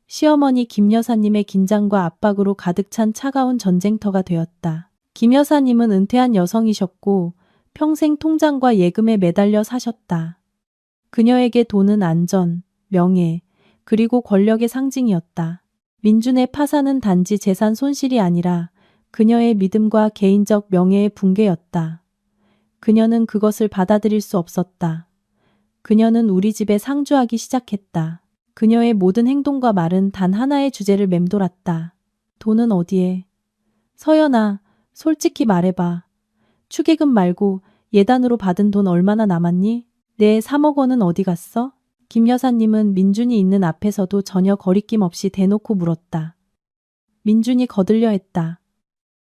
시어머니 김 여사님의 긴장과 압박으로 가득 찬 차가운 전쟁터가 되었다. 김 여사님은 은퇴한 여성이셨고 평생 통장과 예금에 매달려 사셨다. 그녀에게 돈은 안전, 명예, 그리고 권력의 상징이었다. 민준의 파산은 단지 재산 손실이 아니라 그녀의 믿음과 개인적 명예의 붕괴였다. 그녀는 그것을 받아들일 수 없었다. 그녀는 우리 집에 상주하기 시작했다. 그녀의 모든 행동과 말은 단 하나의 주제를 맴돌았다. 돈은 어디에? 서연아, 솔직히 말해봐. 축의금 말고 예단으로 받은 돈 얼마나 남았니? 내 3억 원은 어디 갔어? 김 여사님은 민준이 있는 앞에서도 전혀 거리낌 없이 대놓고 물었다. 민준이 거들려 했다.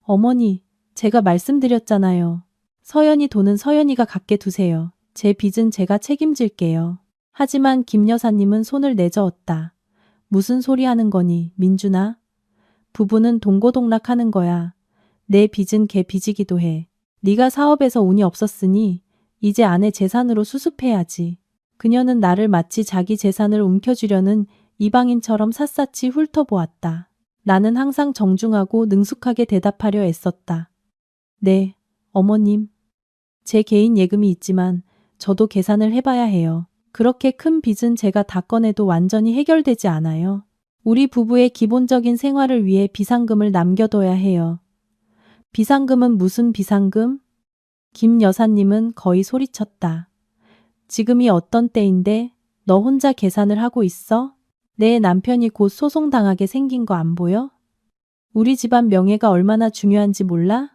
어머니, 제가 말씀드렸잖아요. 서연이 돈은 서연이가 갖게 두세요. 제 빚은 제가 책임질게요. 하지만 김 여사님은 손을 내저었다. 무슨 소리 하는 거니, 민준아? 부부는 동고동락하는 거야. 내 빚은 걔 빚이기도 해. 네가 사업에서 운이 없었으니 이제 아내 재산으로 수습해야지. 그녀는 나를 마치 자기 재산을 움켜쥐려는 이방인처럼 샅샅이 훑어보았다. 나는 항상 정중하고 능숙하게 대답하려 애썼다. 네, 어머님. 제 개인 예금이 있지만 저도 계산을 해봐야 해요. 그렇게 큰 빚은 제가 다 꺼내도 완전히 해결되지 않아요. 우리 부부의 기본적인 생활을 위해 비상금을 남겨둬야 해요. 비상금은 무슨 비상금? 김 여사님은 거의 소리쳤다. 지금이 어떤 때인데 너 혼자 계산을 하고 있어? 내 남편이 곧 소송당하게 생긴 거 안 보여? 우리 집안 명예가 얼마나 중요한지 몰라?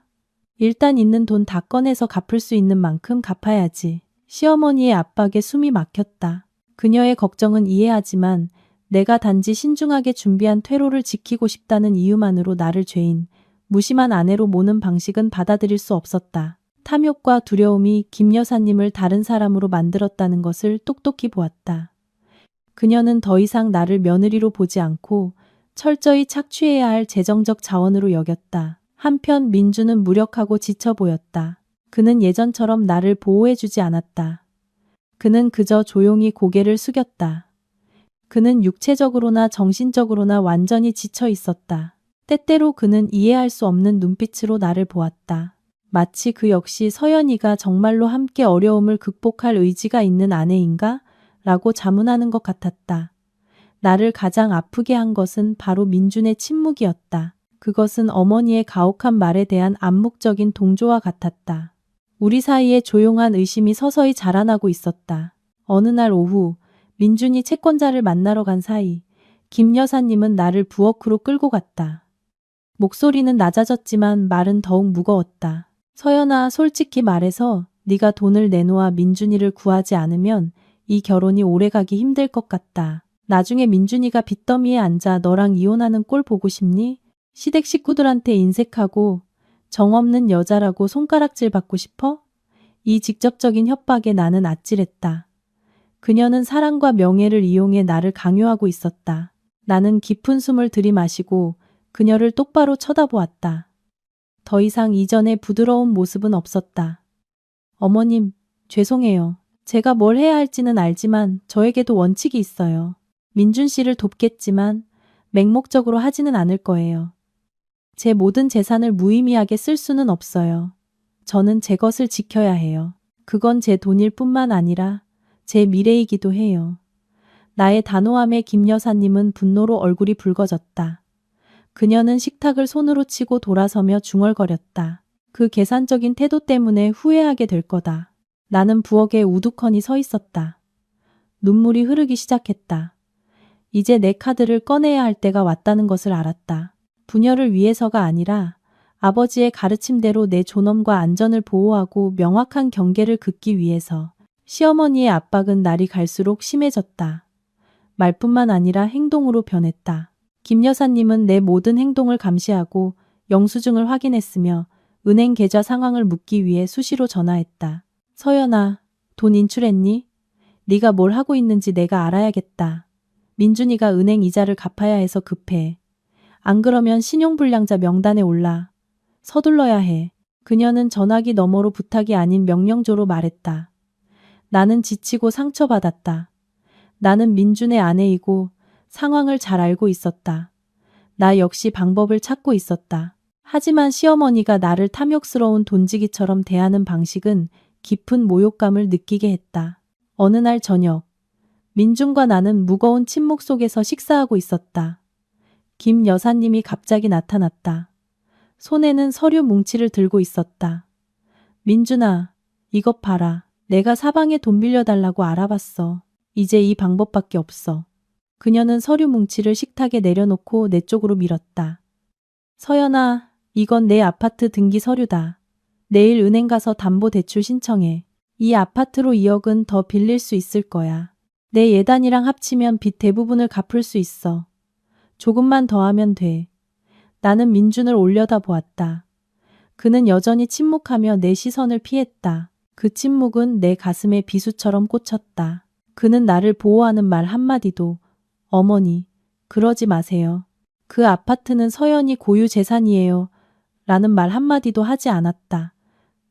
일단 있는 돈 다 꺼내서 갚을 수 있는 만큼 갚아야지. 시어머니의 압박에 숨이 막혔다. 그녀의 걱정은 이해하지만 내가 단지 신중하게 준비한 퇴로를 지키고 싶다는 이유만으로 나를 죄인, 무심한 아내로 모는 방식은 받아들일 수 없었다. 탐욕과 두려움이 김 여사님을 다른 사람으로 만들었다는 것을 똑똑히 보았다. 그녀는 더 이상 나를 며느리로 보지 않고 철저히 착취해야 할 재정적 자원으로 여겼다. 한편 민주는 무력하고 지쳐 보였다. 그는 예전처럼 나를 보호해주지 않았다. 그는 그저 조용히 고개를 숙였다. 그는 육체적으로나 정신적으로나 완전히 지쳐 있었다. 때때로 그는 이해할 수 없는 눈빛으로 나를 보았다. 마치 그 역시 서연이가 정말로 함께 어려움을 극복할 의지가 있는 아내인가? 라고 자문하는 것 같았다. 나를 가장 아프게 한 것은 바로 민준의 침묵이었다. 그것은 어머니의 가혹한 말에 대한 암묵적인 동조와 같았다. 우리 사이에 조용한 의심이 서서히 자라나고 있었다. 어느 날 오후 민준이 채권자를 만나러 간 사이 김 여사님은 나를 부엌으로 끌고 갔다. 목소리는 낮아졌지만 말은 더욱 무거웠다. 서연아, 솔직히 말해서 네가 돈을 내놓아 민준이를 구하지 않으면 이 결혼이 오래가기 힘들 것 같다. 나중에 민준이가 빚더미에 앉아 너랑 이혼하는 꼴 보고 싶니? 시댁 식구들한테 인색하고 정없는 여자라고 손가락질 받고 싶어? 이 직접적인 협박에 나는 아찔했다. 그녀는 사랑과 명예를 이용해 나를 강요하고 있었다. 나는 깊은 숨을 들이마시고 그녀를 똑바로 쳐다보았다. 더 이상 이전의 부드러운 모습은 없었다. 어머님, 죄송해요. 제가 뭘 해야 할지는 알지만 저에게도 원칙이 있어요. 민준 씨를 돕겠지만 맹목적으로 하지는 않을 거예요. 제 모든 재산을 무의미하게 쓸 수는 없어요. 저는 제 것을 지켜야 해요. 그건 제 돈일 뿐만 아니라 제 미래이기도 해요. 나의 단호함에 김 여사님은 분노로 얼굴이 붉어졌다. 그녀는 식탁을 손으로 치고 돌아서며 중얼거렸다. 그 계산적인 태도 때문에 후회하게 될 거다. 나는 부엌에 우두커니 서 있었다. 눈물이 흐르기 시작했다. 이제 내 카드를 꺼내야 할 때가 왔다는 것을 알았다. 부녀를 위해서가 아니라 아버지의 가르침대로 내 존엄과 안전을 보호하고 명확한 경계를 긋기 위해서. 시어머니의 압박은 날이 갈수록 심해졌다. 말뿐만 아니라 행동으로 변했다. 김 여사님은 내 모든 행동을 감시하고 영수증을 확인했으며 은행 계좌 상황을 묻기 위해 수시로 전화했다. 서연아, 돈 인출했니? 네가 뭘 하고 있는지 내가 알아야겠다. 민준이가 은행 이자를 갚아야 해서 급해. 안 그러면 신용불량자 명단에 올라. 서둘러야 해. 그녀는 전화기 너머로 부탁이 아닌 명령조로 말했다. 나는 지치고 상처받았다. 나는 민준의 아내이고 상황을 잘 알고 있었다. 나 역시 방법을 찾고 있었다. 하지만 시어머니가 나를 탐욕스러운 돈지기처럼 대하는 방식은 깊은 모욕감을 느끼게 했다. 어느 날 저녁, 민준과 나는 무거운 침묵 속에서 식사하고 있었다. 김 여사님이 갑자기 나타났다. 손에는 서류 뭉치를 들고 있었다. 민준아, 이것 봐라. 내가 사방에 돈 빌려달라고 알아봤어. 이제 이 방법밖에 없어. 그녀는 서류 뭉치를 식탁에 내려놓고 내 쪽으로 밀었다. 서연아, 이건 내 아파트 등기 서류다. 내일 은행 가서 담보대출 신청해. 이 아파트로 2억은 더 빌릴 수 있을 거야. 내 예단이랑 합치면 빚 대부분을 갚을 수 있어. 조금만 더 하면 돼. 나는 민준을 올려다보았다. 그는 여전히 침묵하며 내 시선을 피했다. 그 침묵은 내 가슴에 비수처럼 꽂혔다. 그는 나를 보호하는 말 한마디도 어머니, 그러지 마세요. 그 아파트는 서연이 고유 재산이에요. 라는 말 한마디도 하지 않았다.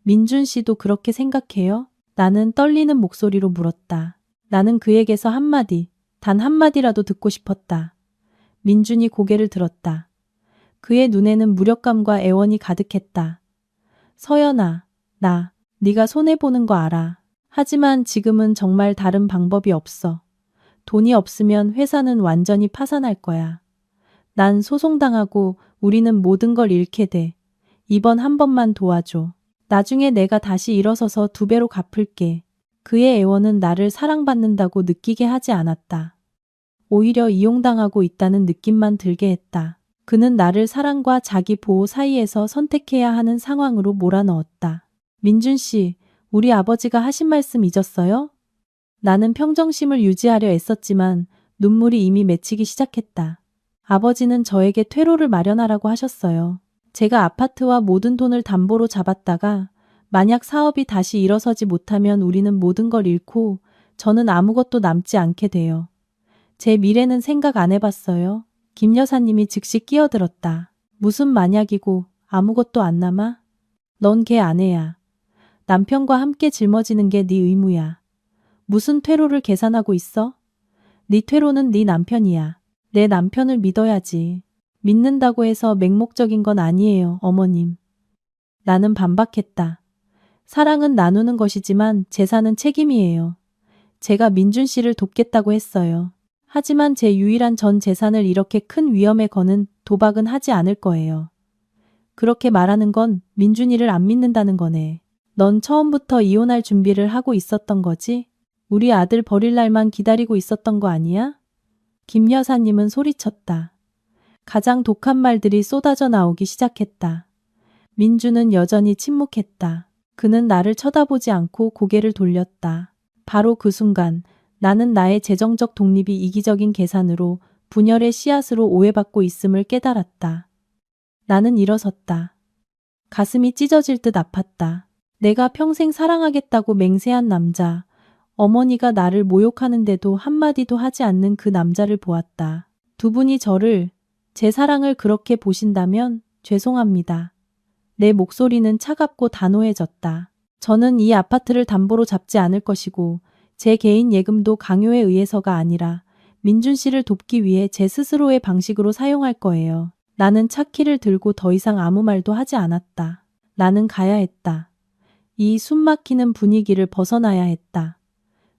민준 씨도 그렇게 생각해요? 나는 떨리는 목소리로 물었다. 나는 그에게서 한마디, 단 한마디라도 듣고 싶었다. 민준이 고개를 들었다. 그의 눈에는 무력감과 애원이 가득했다. 서연아, 네가 손해보는 거 알아. 하지만 지금은 정말 다른 방법이 없어. 돈이 없으면 회사는 완전히 파산할 거야. 난 소송당하고 우리는 모든 걸 잃게 돼. 이번 한 번만 도와줘. 나중에 내가 다시 일어서서 2배로 갚을게. 그의 애원은 나를 사랑받는다고 느끼게 하지 않았다. 오히려 이용당하고 있다는 느낌만 들게 했다. 그는 나를 사랑과 자기 보호 사이에서 선택해야 하는 상황으로 몰아넣었다. 민준 씨, 우리 아버지가 하신 말씀 잊었어요? 나는 평정심을 유지하려 애썼지만 눈물이 이미 맺히기 시작했다. 아버지는 저에게 퇴로를 마련하라고 하셨어요. 제가 아파트와 모든 돈을 담보로 잡았다가 만약 사업이 다시 일어서지 못하면 우리는 모든 걸 잃고 저는 아무것도 남지 않게 돼요. 제 미래는 생각 안 해봤어요. 김 여사님이 즉시 끼어들었다. 무슨 만약이고 아무것도 안 남아? 넌 걔 아내야. 남편과 함께 짊어지는 게 네 의무야. 무슨 퇴로를 계산하고 있어? 네 퇴로는 네 남편이야. 내 남편을 믿어야지. 믿는다고 해서 맹목적인 건 아니에요, 어머님. 나는 반박했다. 사랑은 나누는 것이지만 재산은 책임이에요. 제가 민준 씨를 돕겠다고 했어요. 하지만 제 유일한 전 재산을 이렇게 큰 위험에 거는 도박은 하지 않을 거예요. 그렇게 말하는 건 민준이를 안 믿는다는 거네. 넌 처음부터 이혼할 준비를 하고 있었던 거지? 우리 아들 버릴 날만 기다리고 있었던 거 아니야? 김 여사님은 소리쳤다. 가장 독한 말들이 쏟아져 나오기 시작했다. 민주는 여전히 침묵했다. 그는 나를 쳐다보지 않고 고개를 돌렸다. 바로 그 순간 나는 나의 재정적 독립이 이기적인 계산으로 분열의 씨앗으로 오해받고 있음을 깨달았다. 나는 일어섰다. 가슴이 찢어질 듯 아팠다. 내가 평생 사랑하겠다고 맹세한 남자, 어머니가 나를 모욕하는데도 한마디도 하지 않는 그 남자를 보았다. 두 분이 저를, 제 사랑을 그렇게 보신다면 죄송합니다. 내 목소리는 차갑고 단호해졌다. 저는 이 아파트를 담보로 잡지 않을 것이고 제 개인 예금도 강요에 의해서가 아니라 민준 씨를 돕기 위해 제 스스로의 방식으로 사용할 거예요. 나는 차키를 들고 더 이상 아무 말도 하지 않았다. 나는 가야 했다. 이 숨막히는 분위기를 벗어나야 했다.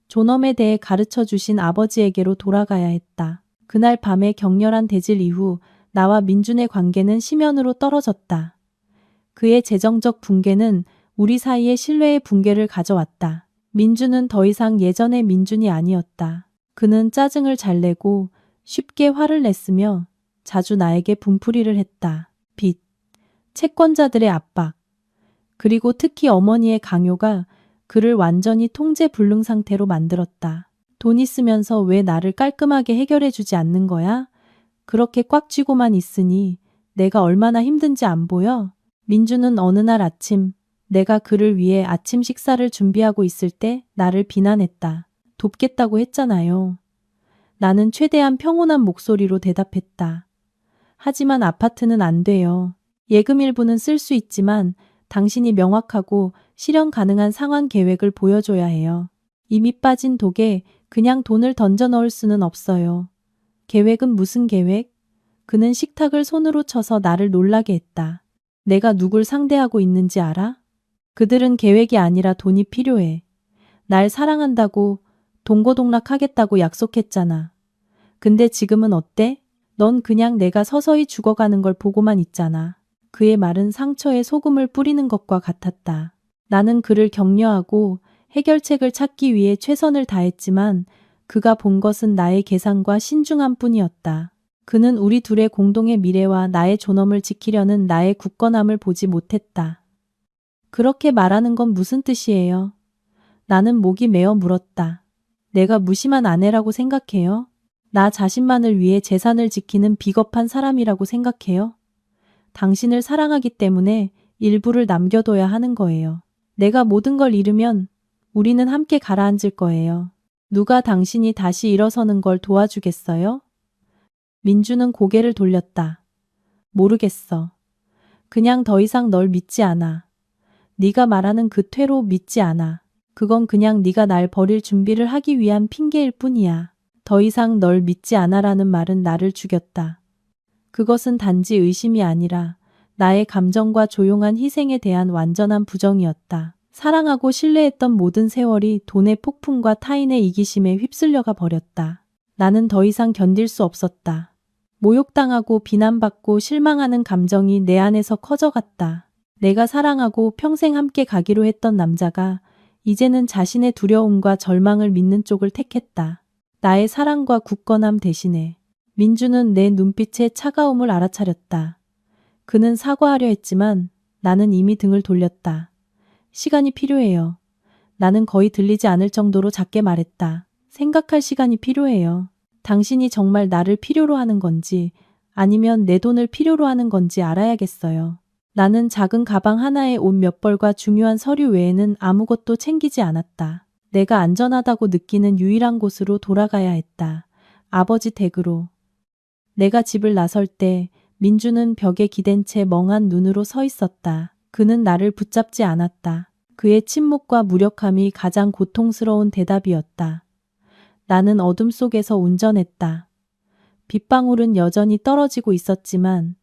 존엄에 대해 가르쳐 주신 아버지에게로 돌아가야 했다. 그날 밤의 격렬한 대질 이후 나와 민준의 관계는 심연으로 떨어졌다. 그의 재정적 붕괴는 우리 사이의 신뢰의 붕괴를 가져왔다. 민준은 더 이상 예전의 민준이 아니었다. 그는 짜증을 잘 내고 쉽게 화를 냈으며 자주 나에게 분풀이를 했다. 빚, 채권자들의 압박, 그리고 특히 어머니의 강요가 그를 완전히 통제불능 상태로 만들었다. 돈 있으면서 왜 나를 깔끔하게 해결해 주지 않는 거야? 그렇게 꽉 쥐고만 있으니 내가 얼마나 힘든지 안 보여? 민주는 어느 날 아침 내가 그를 위해 아침 식사를 준비하고 있을 때 나를 비난했다. 돕겠다고 했잖아요. 나는 최대한 평온한 목소리로 대답했다. 하지만 아파트는 안 돼요. 예금 일부는 쓸 수 있지만 당신이 명확하고 실현 가능한 상환 계획을 보여줘야 해요. 이미 빠진 독에 그냥 돈을 던져 넣을 수는 없어요. 계획은 무슨 계획? 그는 식탁을 손으로 쳐서 나를 놀라게 했다. 내가 누굴 상대하고 있는지 알아? 그들은 계획이 아니라 돈이 필요해. 날 사랑한다고 동고동락하겠다고 약속했잖아. 근데 지금은 어때? 넌 그냥 내가 서서히 죽어가는 걸 보고만 있잖아. 그의 말은 상처에 소금을 뿌리는 것과 같았다. 나는 그를 격려하고 해결책을 찾기 위해 최선을 다했지만 그가 본 것은 나의 계산과 신중함 뿐이었다. 그는 우리 둘의 공동의 미래와 나의 존엄을 지키려는 나의 굳건함을 보지 못했다. 그렇게 말하는 건 무슨 뜻이에요? 나는 목이 메어 물었다. 내가 무심한 아내라고 생각해요? 나 자신만을 위해 재산을 지키는 비겁한 사람이라고 생각해요? 당신을 사랑하기 때문에 일부를 남겨둬야 하는 거예요. 내가 모든 걸 잃으면 우리는 함께 가라앉을 거예요. 누가 당신이 다시 일어서는 걸 도와주겠어요? 민주는 고개를 돌렸다. 모르겠어. 그냥 더 이상 널 믿지 않아. 네가 말하는 그 퇴로 믿지 않아. 그건 그냥 네가 날 버릴 준비를 하기 위한 핑계일 뿐이야. 더 이상 널 믿지 않아라는 말은 나를 죽였다. 그것은 단지 의심이 아니라 나의 감정과 조용한 희생에 대한 완전한 부정이었다. 사랑하고 신뢰했던 모든 세월이 돈의 폭풍과 타인의 이기심에 휩쓸려가 버렸다. 나는 더 이상 견딜 수 없었다. 모욕당하고 비난받고 실망하는 감정이 내 안에서 커져갔다. 내가 사랑하고 평생 함께 가기로 했던 남자가 이제는 자신의 두려움과 절망을 믿는 쪽을 택했다. 나의 사랑과 굳건함 대신에 민주는 내 눈빛의 차가움을 알아차렸다. 그는 사과하려 했지만 나는 이미 등을 돌렸다. 시간이 필요해요. 나는 거의 들리지 않을 정도로 작게 말했다. 생각할 시간이 필요해요. 당신이 정말 나를 필요로 하는 건지 아니면 내 돈을 필요로 하는 건지 알아야겠어요. 나는 작은 가방 하나에 옷 몇 벌과 중요한 서류 외에는 아무것도 챙기지 않았다. 내가 안전하다고 느끼는 유일한 곳으로 돌아가야 했다. 아버지 댁으로. 내가 집을 나설 때 민주는 벽에 기댄 채 멍한 눈으로 서 있었다. 그는 나를 붙잡지 않았다. 그의 침묵과 무력함이 가장 고통스러운 대답이었다. 나는 어둠 속에서 운전했다. 빗방울은 여전히 떨어지고 있었지만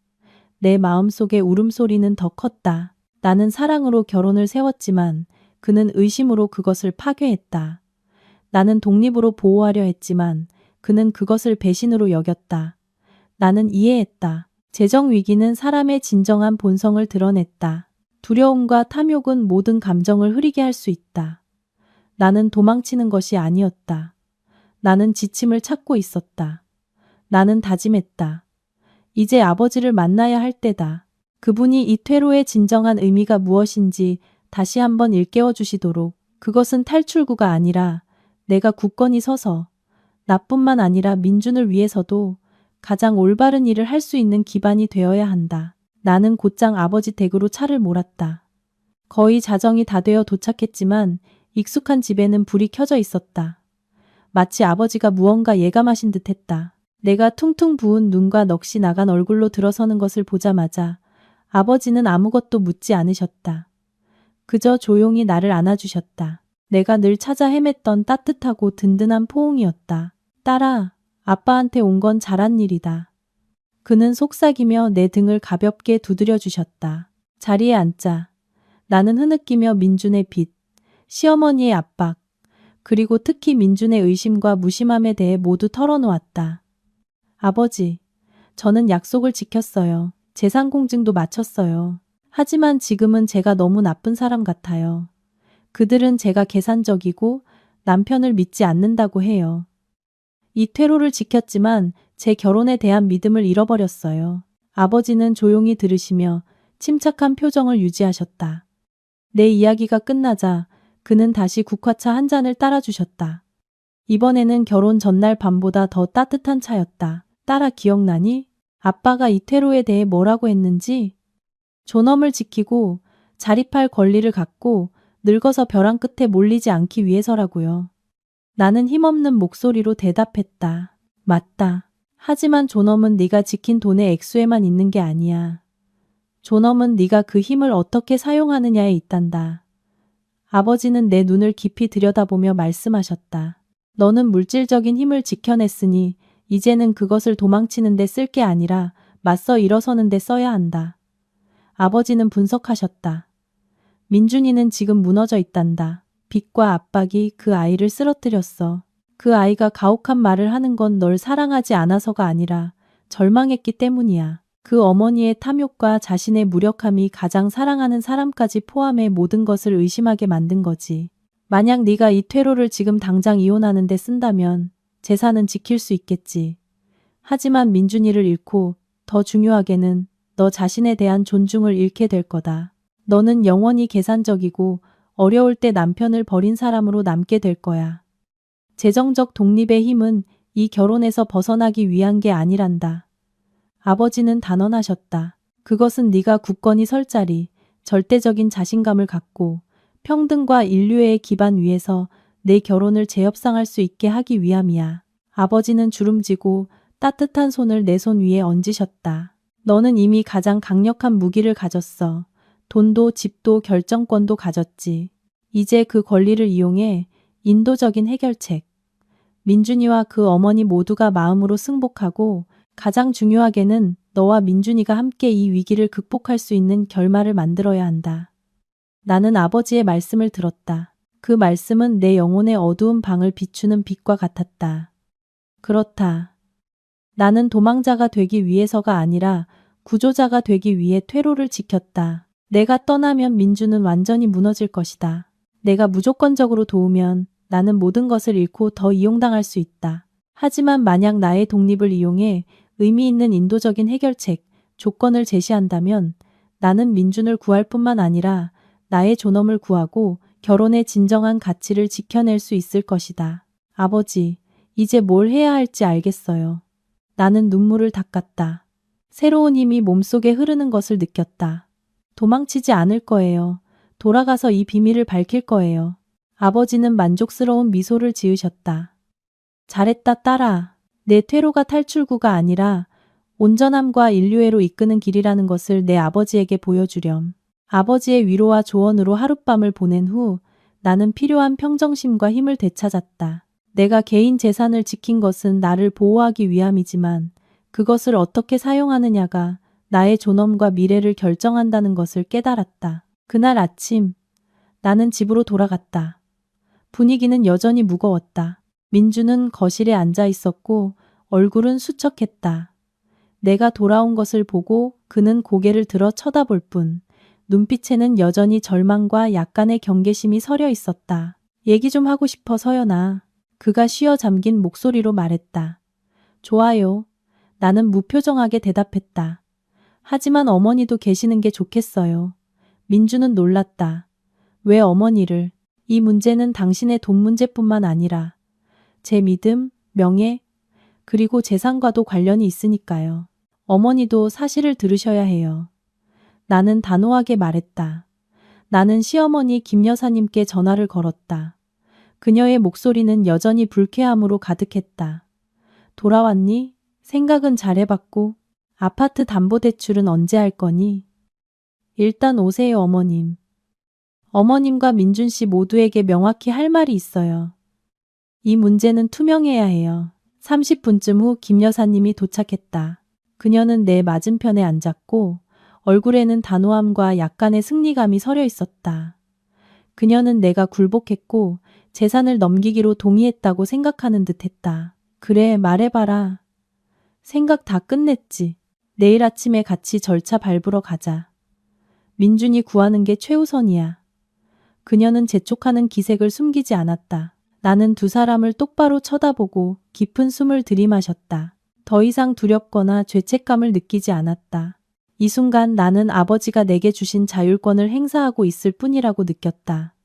내 마음속의 울음소리는 더 컸다. 나는 사랑으로 결혼을 세웠지만 그는 의심으로 그것을 파괴했다. 나는 독립으로 보호하려 했지만 그는 그것을 배신으로 여겼다. 나는 이해했다. 재정 위기는 사람의 진정한 본성을 드러냈다. 두려움과 탐욕은 모든 감정을 흐리게 할 수 있다. 나는 도망치는 것이 아니었다. 나는 지침을 찾고 있었다. 나는 다짐했다. 이제 아버지를 만나야 할 때다. 그분이 이 퇴로의 진정한 의미가 무엇인지 다시 한번 일깨워 주시도록. 그것은 탈출구가 아니라 내가 굳건히 서서 나뿐만 아니라 민준을 위해서도 가장 올바른 일을 할 수 있는 기반이 되어야 한다. 나는 곧장 아버지 댁으로 차를 몰았다. 거의 자정이 다 되어 도착했지만 익숙한 집에는 불이 켜져 있었다. 마치 아버지가 무언가 예감하신 듯했다. 내가 퉁퉁 부은 눈과 넋이 나간 얼굴로 들어서는 것을 보자마자 아버지는 아무것도 묻지 않으셨다. 그저 조용히 나를 안아주셨다. 내가 늘 찾아 헤맸던 따뜻하고 든든한 포옹이었다. 딸아, 아빠한테 온 건 잘한 일이다. 그는 속삭이며 내 등을 가볍게 두드려 주셨다. 자리에 앉자. 나는 흐느끼며 민준의 빚, 시어머니의 압박, 그리고 특히 민준의 의심과 무심함에 대해 모두 털어놓았다. 아버지, 저는 약속을 지켰어요. 재산 공증도 마쳤어요. 하지만 지금은 제가 너무 나쁜 사람 같아요. 그들은 제가 계산적이고 남편을 믿지 않는다고 해요. 이 퇴로를 지켰지만 제 결혼에 대한 믿음을 잃어버렸어요. 아버지는 조용히 들으시며 침착한 표정을 유지하셨다. 내 이야기가 끝나자 그는 다시 국화차 한 잔을 따라주셨다. 이번에는 결혼 전날 밤보다 더 따뜻한 차였다. 딸아, 기억나니? 아빠가 이 퇴로에 대해 뭐라고 했는지? 존엄을 지키고 자립할 권리를 갖고 늙어서 벼랑 끝에 몰리지 않기 위해서라고요. 나는 힘없는 목소리로 대답했다. 맞다. 하지만 존엄은 네가 지킨 돈의 액수에만 있는 게 아니야. 존엄은 네가 그 힘을 어떻게 사용하느냐에 있단다. 아버지는 내 눈을 깊이 들여다보며 말씀하셨다. 너는 물질적인 힘을 지켜냈으니 이제는 그것을 도망치는 데 쓸 게 아니라 맞서 일어서는 데 써야 한다. 아버지는 분석하셨다. 민준이는 지금 무너져 있단다. 빚과 압박이 그 아이를 쓰러뜨렸어. 그 아이가 가혹한 말을 하는 건 널 사랑하지 않아서가 아니라 절망했기 때문이야. 그 어머니의 탐욕과 자신의 무력함이 가장 사랑하는 사람까지 포함해 모든 것을 의심하게 만든 거지. 만약 네가 이 퇴로를 지금 당장 이혼하는 데 쓴다면 재산은 지킬 수 있겠지. 하지만 민준이를 잃고 더 중요하게는 너 자신에 대한 존중을 잃게 될 거다. 너는 영원히 계산적이고 어려울 때 남편을 버린 사람으로 남게 될 거야. 재정적 독립의 힘은 이 결혼에서 벗어나기 위한 게 아니란다. 아버지는 단언하셨다. 그것은 네가 굳건히 설 자리, 절대적인 자신감을 갖고 평등과 인류의 기반 위에서 내 결혼을 재협상할 수 있게 하기 위함이야. 아버지는 주름지고 따뜻한 손을 내 손 위에 얹으셨다. 너는 이미 가장 강력한 무기를 가졌어. 돈도 집도 결정권도 가졌지. 이제 그 권리를 이용해 인도적인 해결책. 민준이와 그 어머니 모두가 마음으로 승복하고 가장 중요하게는 너와 민준이가 함께 이 위기를 극복할 수 있는 결말을 만들어야 한다. 나는 아버지의 말씀을 들었다. 그 말씀은 내 영혼의 어두운 방을 비추는 빛과 같았다. 그렇다. 나는 도망자가 되기 위해서가 아니라 구조자가 되기 위해 퇴로를 지켰다. 내가 떠나면 민주는 완전히 무너질 것이다. 내가 무조건적으로 도우면 나는 모든 것을 잃고 더 이용당할 수 있다. 하지만 만약 나의 독립을 이용해 의미 있는 인도적인 해결책, 조건을 제시한다면 나는 민준을 구할 뿐만 아니라 나의 존엄을 구하고 결혼의 진정한 가치를 지켜낼 수 있을 것이다. 아버지, 이제 뭘 해야 할지 알겠어요. 나는 눈물을 닦았다. 새로운 힘이 몸속에 흐르는 것을 느꼈다. 도망치지 않을 거예요. 돌아가서 이 비밀을 밝힐 거예요. 아버지는 만족스러운 미소를 지으셨다. 잘했다, 딸아. 내 퇴로가 탈출구가 아니라 온전함과 인류애로 이끄는 길이라는 것을 내 아버지에게 보여주렴. 아버지의 위로와 조언으로 하룻밤을 보낸 후 나는 필요한 평정심과 힘을 되찾았다. 내가 개인 재산을 지킨 것은 나를 보호하기 위함이지만 그것을 어떻게 사용하느냐가 나의 존엄과 미래를 결정한다는 것을 깨달았다. 그날 아침 나는 집으로 돌아갔다. 분위기는 여전히 무거웠다. 민주는 거실에 앉아 있었고 얼굴은 수척했다. 내가 돌아온 것을 보고 그는 고개를 들어 쳐다볼 뿐 눈빛에는 여전히 절망과 약간의 경계심이 서려 있었다. 얘기 좀 하고 싶어, 서연아. 그가 쉬어 잠긴 목소리로 말했다. 좋아요. 나는 무표정하게 대답했다. 하지만 어머니도 계시는 게 좋겠어요. 민주는 놀랐다. 왜 어머니를? 이 문제는 당신의 돈 문제뿐만 아니라 제 믿음, 명예, 그리고 재산과도 관련이 있으니까요. 어머니도 사실을 들으셔야 해요. 나는 단호하게 말했다. 나는 시어머니 김 여사님께 전화를 걸었다. 그녀의 목소리는 여전히 불쾌함으로 가득했다. 돌아왔니? 생각은 잘해봤고 아파트 담보대출은 언제 할 거니? 일단 오세요, 어머님. 어머님과 민준 씨 모두에게 명확히 할 말이 있어요. 이 문제는 투명해야 해요. 30분쯤 후 김 여사님이 도착했다. 그녀는 내 맞은편에 앉았고 얼굴에는 단호함과 약간의 승리감이 서려 있었다. 그녀는 내가 굴복했고 재산을 넘기기로 동의했다고 생각하는 듯 했다. 그래, 말해봐라. 생각 다 끝냈지. 내일 아침에 같이 절차 밟으러 가자. 민준이 구하는 게 최우선이야. 그녀는 재촉하는 기색을 숨기지 않았다. 나는 두 사람을 똑바로 쳐다보고 깊은 숨을 들이마셨다. 더 이상 두렵거나 죄책감을 느끼지 않았다. 이 순간 나는 아버지가 내게 주신 자율권을 행사하고 있을 뿐이라고 느꼈다.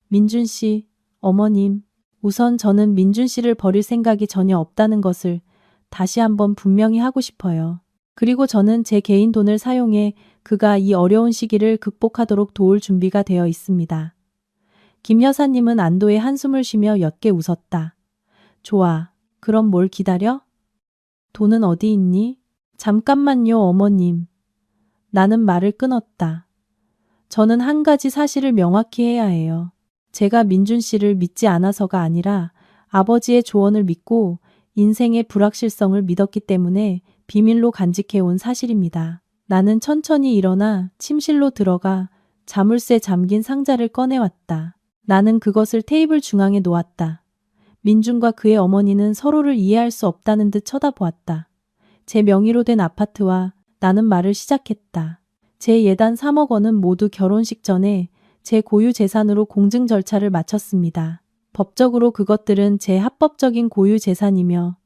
민준 씨, 어머님, 우선 저는 민준 씨를 버릴 생각이 전혀 없다는 것을 다시 한번 분명히 하고 싶어요. 그리고 저는 제 개인 돈을 사용해 그가 이 어려운 시기를 극복하도록 도울 준비가 되어 있습니다. 김 여사님은 안도의 한숨을 쉬며 옅게 웃었다. 좋아. 그럼 뭘 기다려? 돈은 어디 있니? 잠깐만요, 어머님. 나는 말을 끊었다. 저는 한 가지 사실을 명확히 해야 해요. 제가 민준 씨를 믿지 않아서가 아니라 아버지의 조언을 믿고 인생의 불확실성을 믿었기 때문에 비밀로 간직해온 사실입니다. 나는 천천히 일어나 침실로 들어가 자물쇠 잠긴 상자를 꺼내왔다. 나는 그것을 테이블 중앙에 놓았다. 민준과 그의 어머니는 서로를 이해할 수 없다는 듯 쳐다보았다. 제 명의로 된 아파트와 나는 말을 시작했다. 제 예단 3억 원은 모두 결혼식 전에 제 고유 재산으로 공증 절차를 마쳤습니다. 법적으로 그것들은 제 합법적인 고유 재산이며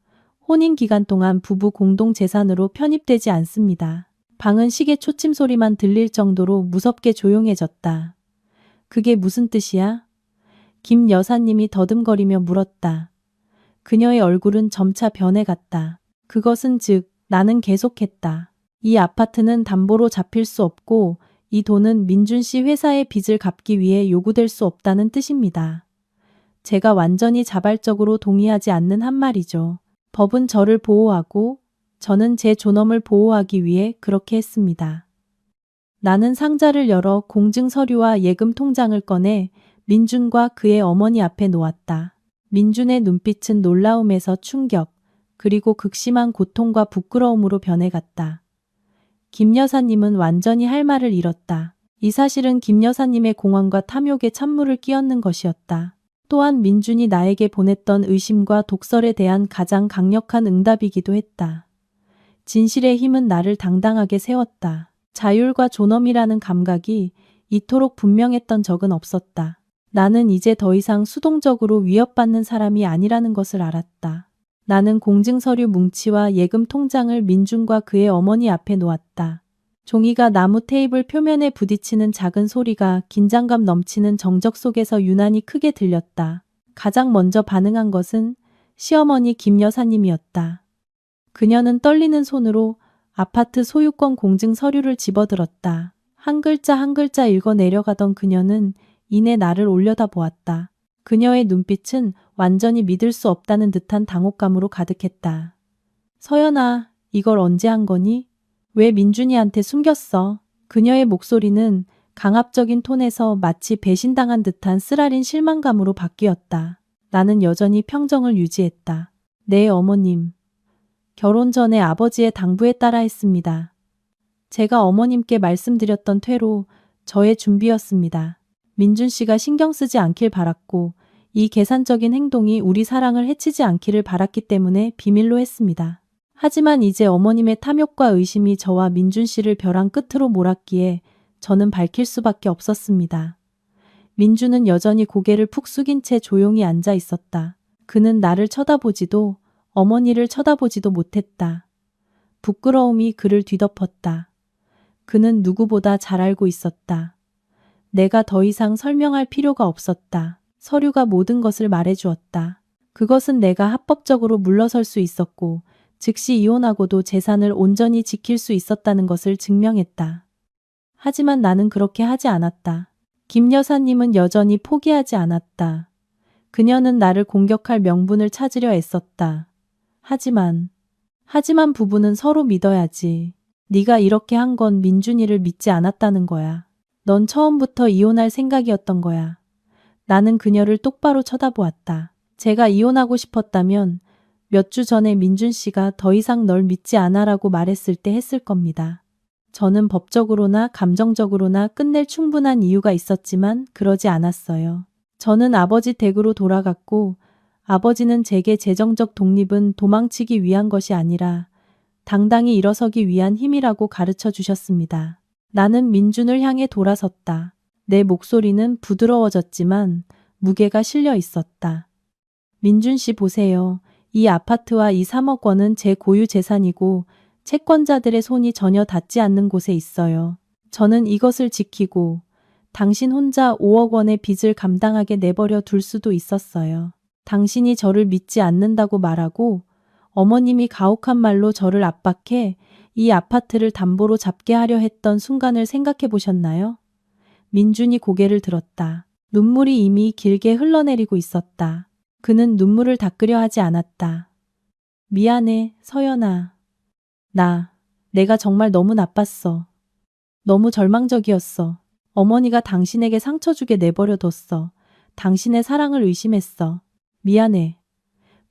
혼인 기간 동안 부부 공동 재산으로 편입되지 않습니다. 방은 시계 초침 소리만 들릴 정도로 무섭게 조용해졌다. 그게 무슨 뜻이야? 김 여사님이 더듬거리며 물었다. 그녀의 얼굴은 점차 변해갔다. 그것은 즉, 나는 계속했다. 이 아파트는 담보로 잡힐 수 없고 이 돈은 민준 씨 회사의 빚을 갚기 위해 요구될 수 없다는 뜻입니다. 제가 완전히 자발적으로 동의하지 않는 한 말이죠. 법은 저를 보호하고 저는 제 존엄을 보호하기 위해 그렇게 했습니다. 나는 상자를 열어 공증 서류와 예금 통장을 꺼내 민준과 그의 어머니 앞에 놓았다. 민준의 눈빛은 놀라움에서 충격, 그리고 극심한 고통과 부끄러움으로 변해갔다. 김 여사님은 완전히 할 말을 잃었다. 이 사실은 김 여사님의 공황과 탐욕에 찬물을 끼얹는 것이었다. 또한 민준이 나에게 보냈던 의심과 독설에 대한 가장 강력한 응답이기도 했다. 진실의 힘은 나를 당당하게 세웠다. 자율과 존엄이라는 감각이 이토록 분명했던 적은 없었다. 나는 이제 더 이상 수동적으로 위협받는 사람이 아니라는 것을 알았다. 나는 공증서류 뭉치와 예금 통장을 민준과 그의 어머니 앞에 놓았다. 종이가 나무 테이블 표면에 부딪히는 작은 소리가 긴장감 넘치는 정적 속에서 유난히 크게 들렸다. 가장 먼저 반응한 것은 시어머니 김 여사님이었다. 그녀는 떨리는 손으로 아파트 소유권 공증 서류를 집어들었다. 한 글자 한 글자 읽어 내려가던 그녀는 이내 나를 올려다보았다. 그녀의 눈빛은 완전히 믿을 수 없다는 듯한 당혹감으로 가득했다. 서연아, 이걸 언제 한 거니? 왜 민준이한테 숨겼어? 그녀의 목소리는 강압적인 톤에서 마치 배신당한 듯한 쓰라린 실망감으로 바뀌었다. 나는 여전히 평정을 유지했다. 네, 어머님. 결혼 전에 아버지의 당부에 따라 했습니다. 제가 어머님께 말씀드렸던 퇴로 저의 준비였습니다. 민준 씨가 신경 쓰지 않길 바랐고 이 계산적인 행동이 우리 사랑을 해치지 않기를 바랐기 때문에 비밀로 했습니다. 하지만 이제 어머님의 탐욕과 의심이 저와 민준 씨를 벼랑 끝으로 몰았기에 저는 밝힐 수밖에 없었습니다. 민준은 여전히 고개를 푹 숙인 채 조용히 앉아 있었다. 그는 나를 쳐다보지도 어머니를 쳐다보지도 못했다. 부끄러움이 그를 뒤덮었다. 그는 누구보다 잘 알고 있었다. 내가 더 이상 설명할 필요가 없었다. 서류가 모든 것을 말해주었다. 그것은 내가 합법적으로 물러설 수 있었고 즉시 이혼하고도 재산을 온전히 지킬 수 있었다는 것을 증명했다. 하지만 나는 그렇게 하지 않았다. 김 여사님은 여전히 포기하지 않았다. 그녀는 나를 공격할 명분을 찾으려 애썼다. 하지만 부부는 서로 믿어야지. 네가 이렇게 한 건 민준이를 믿지 않았다는 거야. 넌 처음부터 이혼할 생각이었던 거야. 나는 그녀를 똑바로 쳐다보았다. 제가 이혼하고 싶었다면 몇 주 전에 민준 씨가 더 이상 널 믿지 않아라고 말했을 때 했을 겁니다. 저는 법적으로나 감정적으로나 끝낼 충분한 이유가 있었지만 그러지 않았어요. 저는 아버지 댁으로 돌아갔고 아버지는 제게 재정적 독립은 도망치기 위한 것이 아니라 당당히 일어서기 위한 힘이라고 가르쳐 주셨습니다. 나는 민준을 향해 돌아섰다. 내 목소리는 부드러워졌지만 무게가 실려 있었다. 민준 씨 보세요. 이 아파트와 이 3억 원은 제 고유 재산이고 채권자들의 손이 전혀 닿지 않는 곳에 있어요. 저는 이것을 지키고 당신 혼자 5억 원의 빚을 감당하게 내버려 둘 수도 있었어요. 당신이 저를 믿지 않는다고 말하고 어머님이 가혹한 말로 저를 압박해 이 아파트를 담보로 잡게 하려 했던 순간을 생각해 보셨나요? 민준이 고개를 들었다. 눈물이 이미 길게 흘러내리고 있었다. 그는 눈물을 닦으려 하지 않았다. 미안해, 서연아. 내가 정말 너무 나빴어. 너무 절망적이었어. 어머니가 당신에게 상처 주게 내버려 뒀어. 당신의 사랑을 의심했어. 미안해.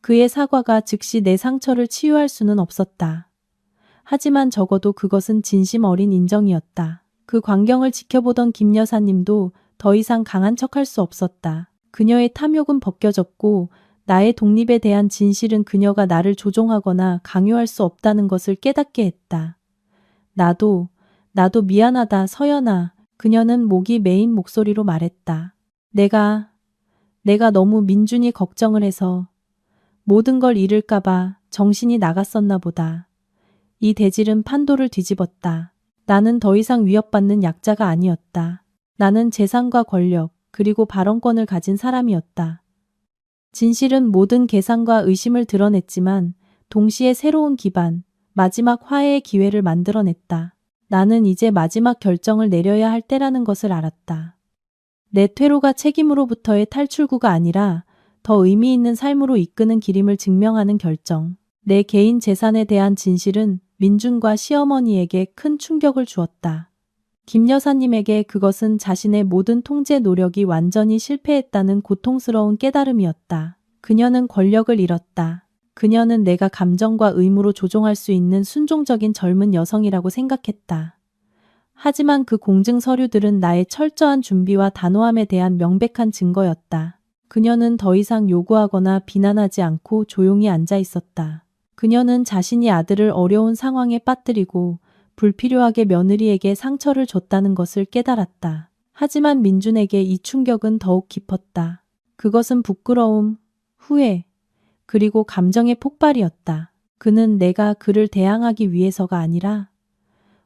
그의 사과가 즉시 내 상처를 치유할 수는 없었다. 하지만 적어도 그것은 진심 어린 인정이었다. 그 광경을 지켜보던 김 여사님도 더 이상 강한 척할 수 없었다. 그녀의 탐욕은 벗겨졌고 나의 독립에 대한 진실은 그녀가 나를 조종하거나 강요할 수 없다는 것을 깨닫게 했다. 나도 미안하다, 서연아. 그녀는 목이 메인 목소리로 말했다. 내가 너무 민준이 걱정을 해서 모든 걸 잃을까봐 정신이 나갔었나 보다. 이 대질은 판도를 뒤집었다. 나는 더 이상 위협받는 약자가 아니었다. 나는 재산과 권력, 그리고 발언권을 가진 사람이었다. 진실은 모든 계산과 의심을 드러냈지만 동시에 새로운 기반, 마지막 화해의 기회를 만들어냈다. 나는 이제 마지막 결정을 내려야 할 때라는 것을 알았다. 내 퇴로가 책임으로부터의 탈출구가 아니라 더 의미 있는 삶으로 이끄는 길임을 증명하는 결정. 내 개인 재산에 대한 진실은 민준과 시어머니에게 큰 충격을 주었다. 김 여사님에게 그것은 자신의 모든 통제 노력이 완전히 실패했다는 고통스러운 깨달음이었다. 그녀는 권력을 잃었다. 그녀는 내가 감정과 의무로 조종할 수 있는 순종적인 젊은 여성이라고 생각했다. 하지만 그 공증 서류들은 나의 철저한 준비와 단호함에 대한 명백한 증거였다. 그녀는 더 이상 요구하거나 비난하지 않고 조용히 앉아 있었다. 그녀는 자신이 아들을 어려운 상황에 빠뜨리고 불필요하게 며느리에게 상처를 줬다는 것을 깨달았다. 하지만 민준에게 이 충격은 더욱 깊었다. 그것은 부끄러움, 후회, 그리고 감정의 폭발이었다. 그는 내가 그를 대항하기 위해서가 아니라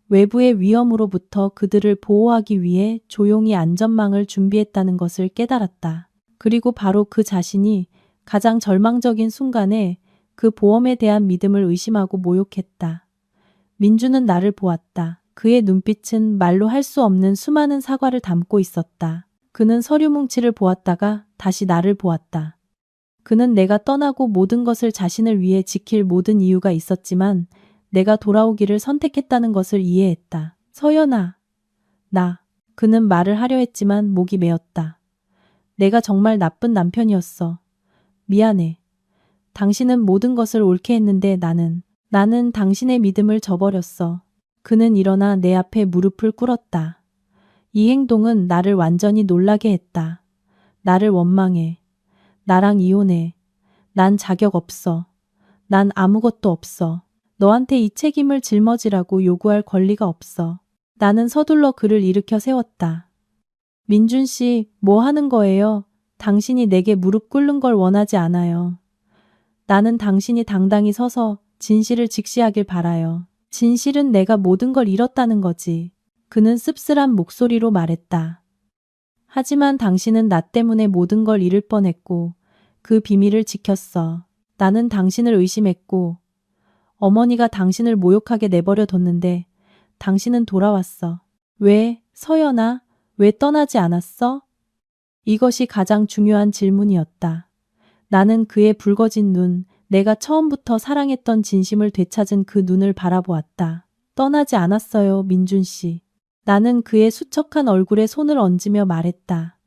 외부의 위험으로부터 그들을 보호하기 위해 조용히 안전망을 준비했다는 것을 깨달았다. 그리고 바로 그 자신이 가장 절망적인 순간에 그 보험에 대한 믿음을 의심하고 모욕했다. 민주는 나를 보았다. 그의 눈빛은 말로 할 수 없는 수많은 사과를 담고 있었다. 그는 서류 뭉치를 보았다가 다시 나를 보았다. 그는 내가 떠나고 모든 것을 자신을 위해 지킬 모든 이유가 있었지만 내가 돌아오기를 선택했다는 것을 이해했다. 서연아, 나. 그는 말을 하려 했지만 목이 메었다. 내가 정말 나쁜 남편이었어. 미안해. 당신은 모든 것을 옳게 했는데 나는 당신의 믿음을 저버렸어. 그는 일어나 내 앞에 무릎을 꿇었다. 이 행동은 나를 완전히 놀라게 했다. 나를 원망해. 나랑 이혼해. 난 자격 없어. 난 아무것도 없어. 너한테 이 책임을 짊어지라고 요구할 권리가 없어. 나는 서둘러 그를 일으켜 세웠다. 민준 씨, 뭐 하는 거예요? 당신이 내게 무릎 꿇는 걸 원하지 않아요. 나는 당신이 당당히 서서 진실을 직시하길 바라요. 진실은 내가 모든 걸 잃었다는 거지. 그는 씁쓸한 목소리로 말했다. 하지만 당신은 나 때문에 모든 걸 잃을 뻔했고 그 비밀을 지켰어. 나는 당신을 의심했고 어머니가 당신을 모욕하게 내버려 뒀는데 당신은 돌아왔어. 왜, 서연아? 왜 떠나지 않았어? 이것이 가장 중요한 질문이었다. 나는 그의 붉어진 눈, 내가 처음부터 사랑했던 진심을 되찾은 그 눈을 바라보았다. 떠나지 않았어요, 민준 씨. 나는 그의 수척한 얼굴에 손을 얹으며 말했다.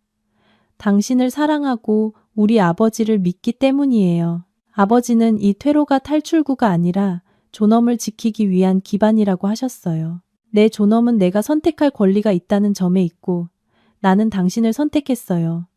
당신을 사랑하고 우리 아버지를 믿기 때문이에요. 아버지는 이 퇴로가 탈출구가 아니라 존엄을 지키기 위한 기반이라고 하셨어요. 내 존엄은 내가 선택할 권리가 있다는 점에 있고 나는 당신을 선택했어요.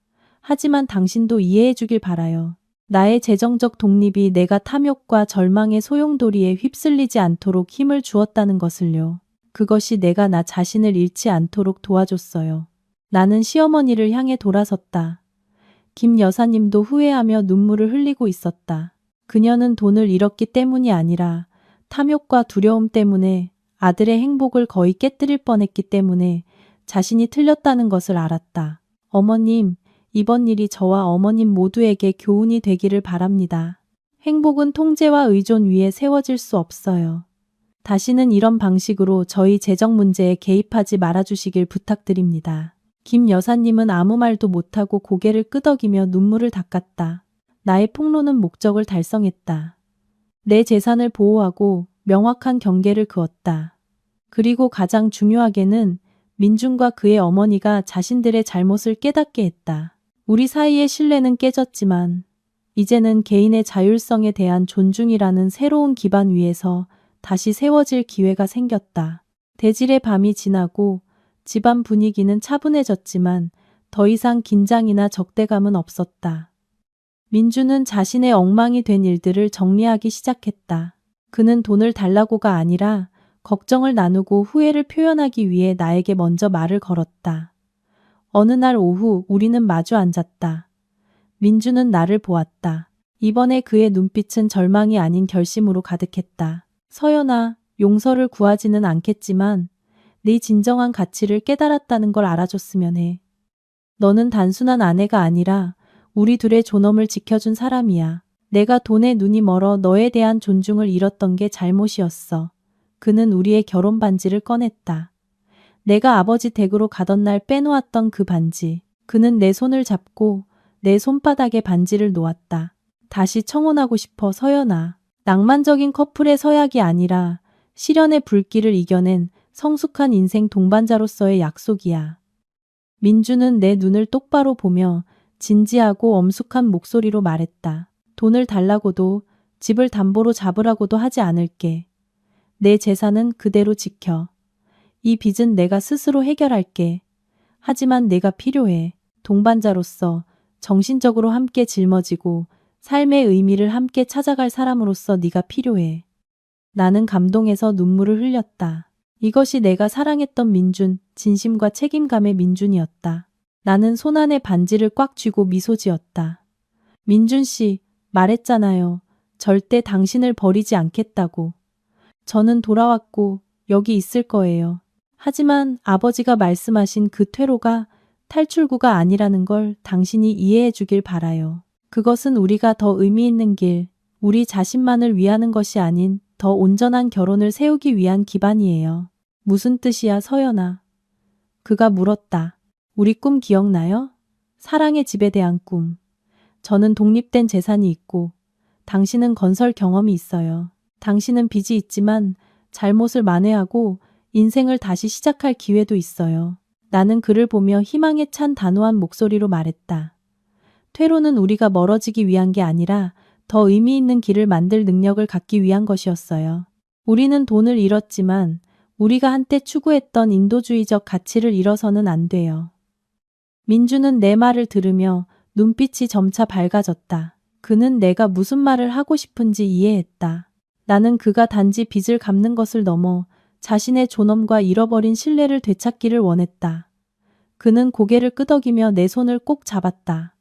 하지만 당신도 이해해 주길 바라요. 나의 재정적 독립이 내가 탐욕과 절망의 소용돌이에 휩쓸리지 않도록 힘을 주었다는 것을요. 그것이 내가 나 자신을 잃지 않도록 도와줬어요. 나는 시어머니를 향해 돌아섰다. 김 여사님도 후회하며 눈물을 흘리고 있었다. 그녀는 돈을 잃었기 때문이 아니라 탐욕과 두려움 때문에 아들의 행복을 거의 깨뜨릴 뻔했기 때문에 자신이 틀렸다는 것을 알았다. 어머님, 이번 일이 저와 어머님 모두에게 교훈이 되기를 바랍니다. 행복은 통제와 의존 위에 세워질 수 없어요. 다시는 이런 방식으로 저희 재정 문제에 개입하지 말아주시길 부탁드립니다. 김 여사님은 아무 말도 못하고 고개를 끄덕이며 눈물을 닦았다. 나의 폭로는 목적을 달성했다. 내 재산을 보호하고 명확한 경계를 그었다. 그리고 가장 중요하게는 민준과 그의 어머니가 자신들의 잘못을 깨닫게 했다. 우리 사이의 신뢰는 깨졌지만 이제는 개인의 자율성에 대한 존중이라는 새로운 기반 위에서 다시 세워질 기회가 생겼다. 대질의 밤이 지나고 집안 분위기는 차분해졌지만 더 이상 긴장이나 적대감은 없었다. 민주는 자신의 엉망이 된 일들을 정리하기 시작했다. 그는 돈을 달라고가 아니라 걱정을 나누고 후회를 표현하기 위해 나에게 먼저 말을 걸었다. 어느 날 오후 우리는 마주 앉았다. 민주는 나를 보았다. 이번에 그의 눈빛은 절망이 아닌 결심으로 가득했다. 서연아, 용서를 구하지는 않겠지만 네 진정한 가치를 깨달았다는 걸 알아줬으면 해. 너는 단순한 아내가 아니라 우리 둘의 존엄을 지켜준 사람이야. 내가 돈에 눈이 멀어 너에 대한 존중을 잃었던 게 잘못이었어. 그는 우리의 결혼 반지를 꺼냈다. 내가 아버지 댁으로 가던 날 빼놓았던 그 반지. 그는 내 손을 잡고 내 손바닥에 반지를 놓았다. 다시 청혼하고 싶어, 서연아. 낭만적인 커플의 서약이 아니라 시련의 불길을 이겨낸 성숙한 인생 동반자로서의 약속이야. 민주는 내 눈을 똑바로 보며 진지하고 엄숙한 목소리로 말했다. 돈을 달라고도 집을 담보로 잡으라고도 하지 않을게. 내 재산은 그대로 지켜. 이 빚은 내가 스스로 해결할게. 하지만 내가 필요해. 동반자로서, 정신적으로 함께 짊어지고 삶의 의미를 함께 찾아갈 사람으로서 네가 필요해. 나는 감동해서 눈물을 흘렸다. 이것이 내가 사랑했던 민준, 진심과 책임감의 민준이었다. 나는 손안에 반지를 꽉 쥐고 미소 지었다. 민준 씨, 말했잖아요. 절대 당신을 버리지 않겠다고. 저는 돌아왔고 여기 있을 거예요. 하지만 아버지가 말씀하신 그 퇴로가 탈출구가 아니라는 걸 당신이 이해해 주길 바라요. 그것은 우리가 더 의미 있는 길, 우리 자신만을 위하는 것이 아닌 더 온전한 결혼을 세우기 위한 기반이에요. 무슨 뜻이야, 서연아? 그가 물었다. 우리 꿈 기억나요? 사랑의 집에 대한 꿈. 저는 독립된 재산이 있고 당신은 건설 경험이 있어요. 당신은 빚이 있지만 잘못을 만회하고 인생을 다시 시작할 기회도 있어요. 나는 그를 보며 희망에 찬 단호한 목소리로 말했다. 퇴로는 우리가 멀어지기 위한 게 아니라 더 의미 있는 길을 만들 능력을 갖기 위한 것이었어요. 우리는 돈을 잃었지만 우리가 한때 추구했던 인도주의적 가치를 잃어서는 안 돼요. 민주는 내 말을 들으며 눈빛이 점차 밝아졌다. 그는 내가 무슨 말을 하고 싶은지 이해했다. 나는 그가 단지 빚을 갚는 것을 넘어 자신의 존엄과 잃어버린 신뢰를 되찾기를 원했다. 그는 고개를 끄덕이며 내 손을 꼭 잡았다.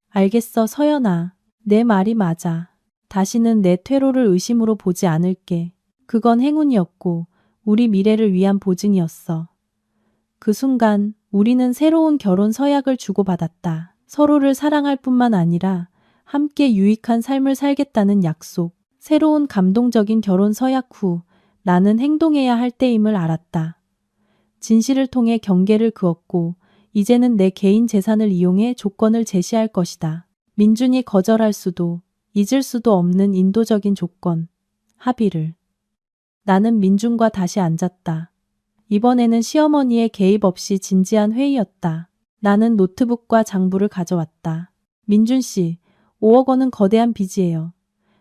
알겠어, 서연아. 내 말이 맞아. 다시는 내 퇴로를 의심으로 보지 않을게. 그건 행운이었고 우리 미래를 위한 보증이었어. 그 순간 우리는 새로운 결혼 서약을 주고받았다. 서로를 사랑할 뿐만 아니라 함께 유익한 삶을 살겠다는 약속. 새로운 감동적인 결혼 서약 후 나는 행동해야 할 때임을 알았다. 진실을 통해 경계를 그었고 이제는 내 개인 재산을 이용해 조건을 제시할 것이다. 민준이 거절할 수도 잊을 수도 없는 인도적인 조건. 합의를. 나는 민준과 다시 앉았다. 이번에는 시어머니의 개입 없이 진지한 회의였다. 나는 노트북과 장부를 가져왔다. 민준 씨, 5억 원은 거대한 빚이에요.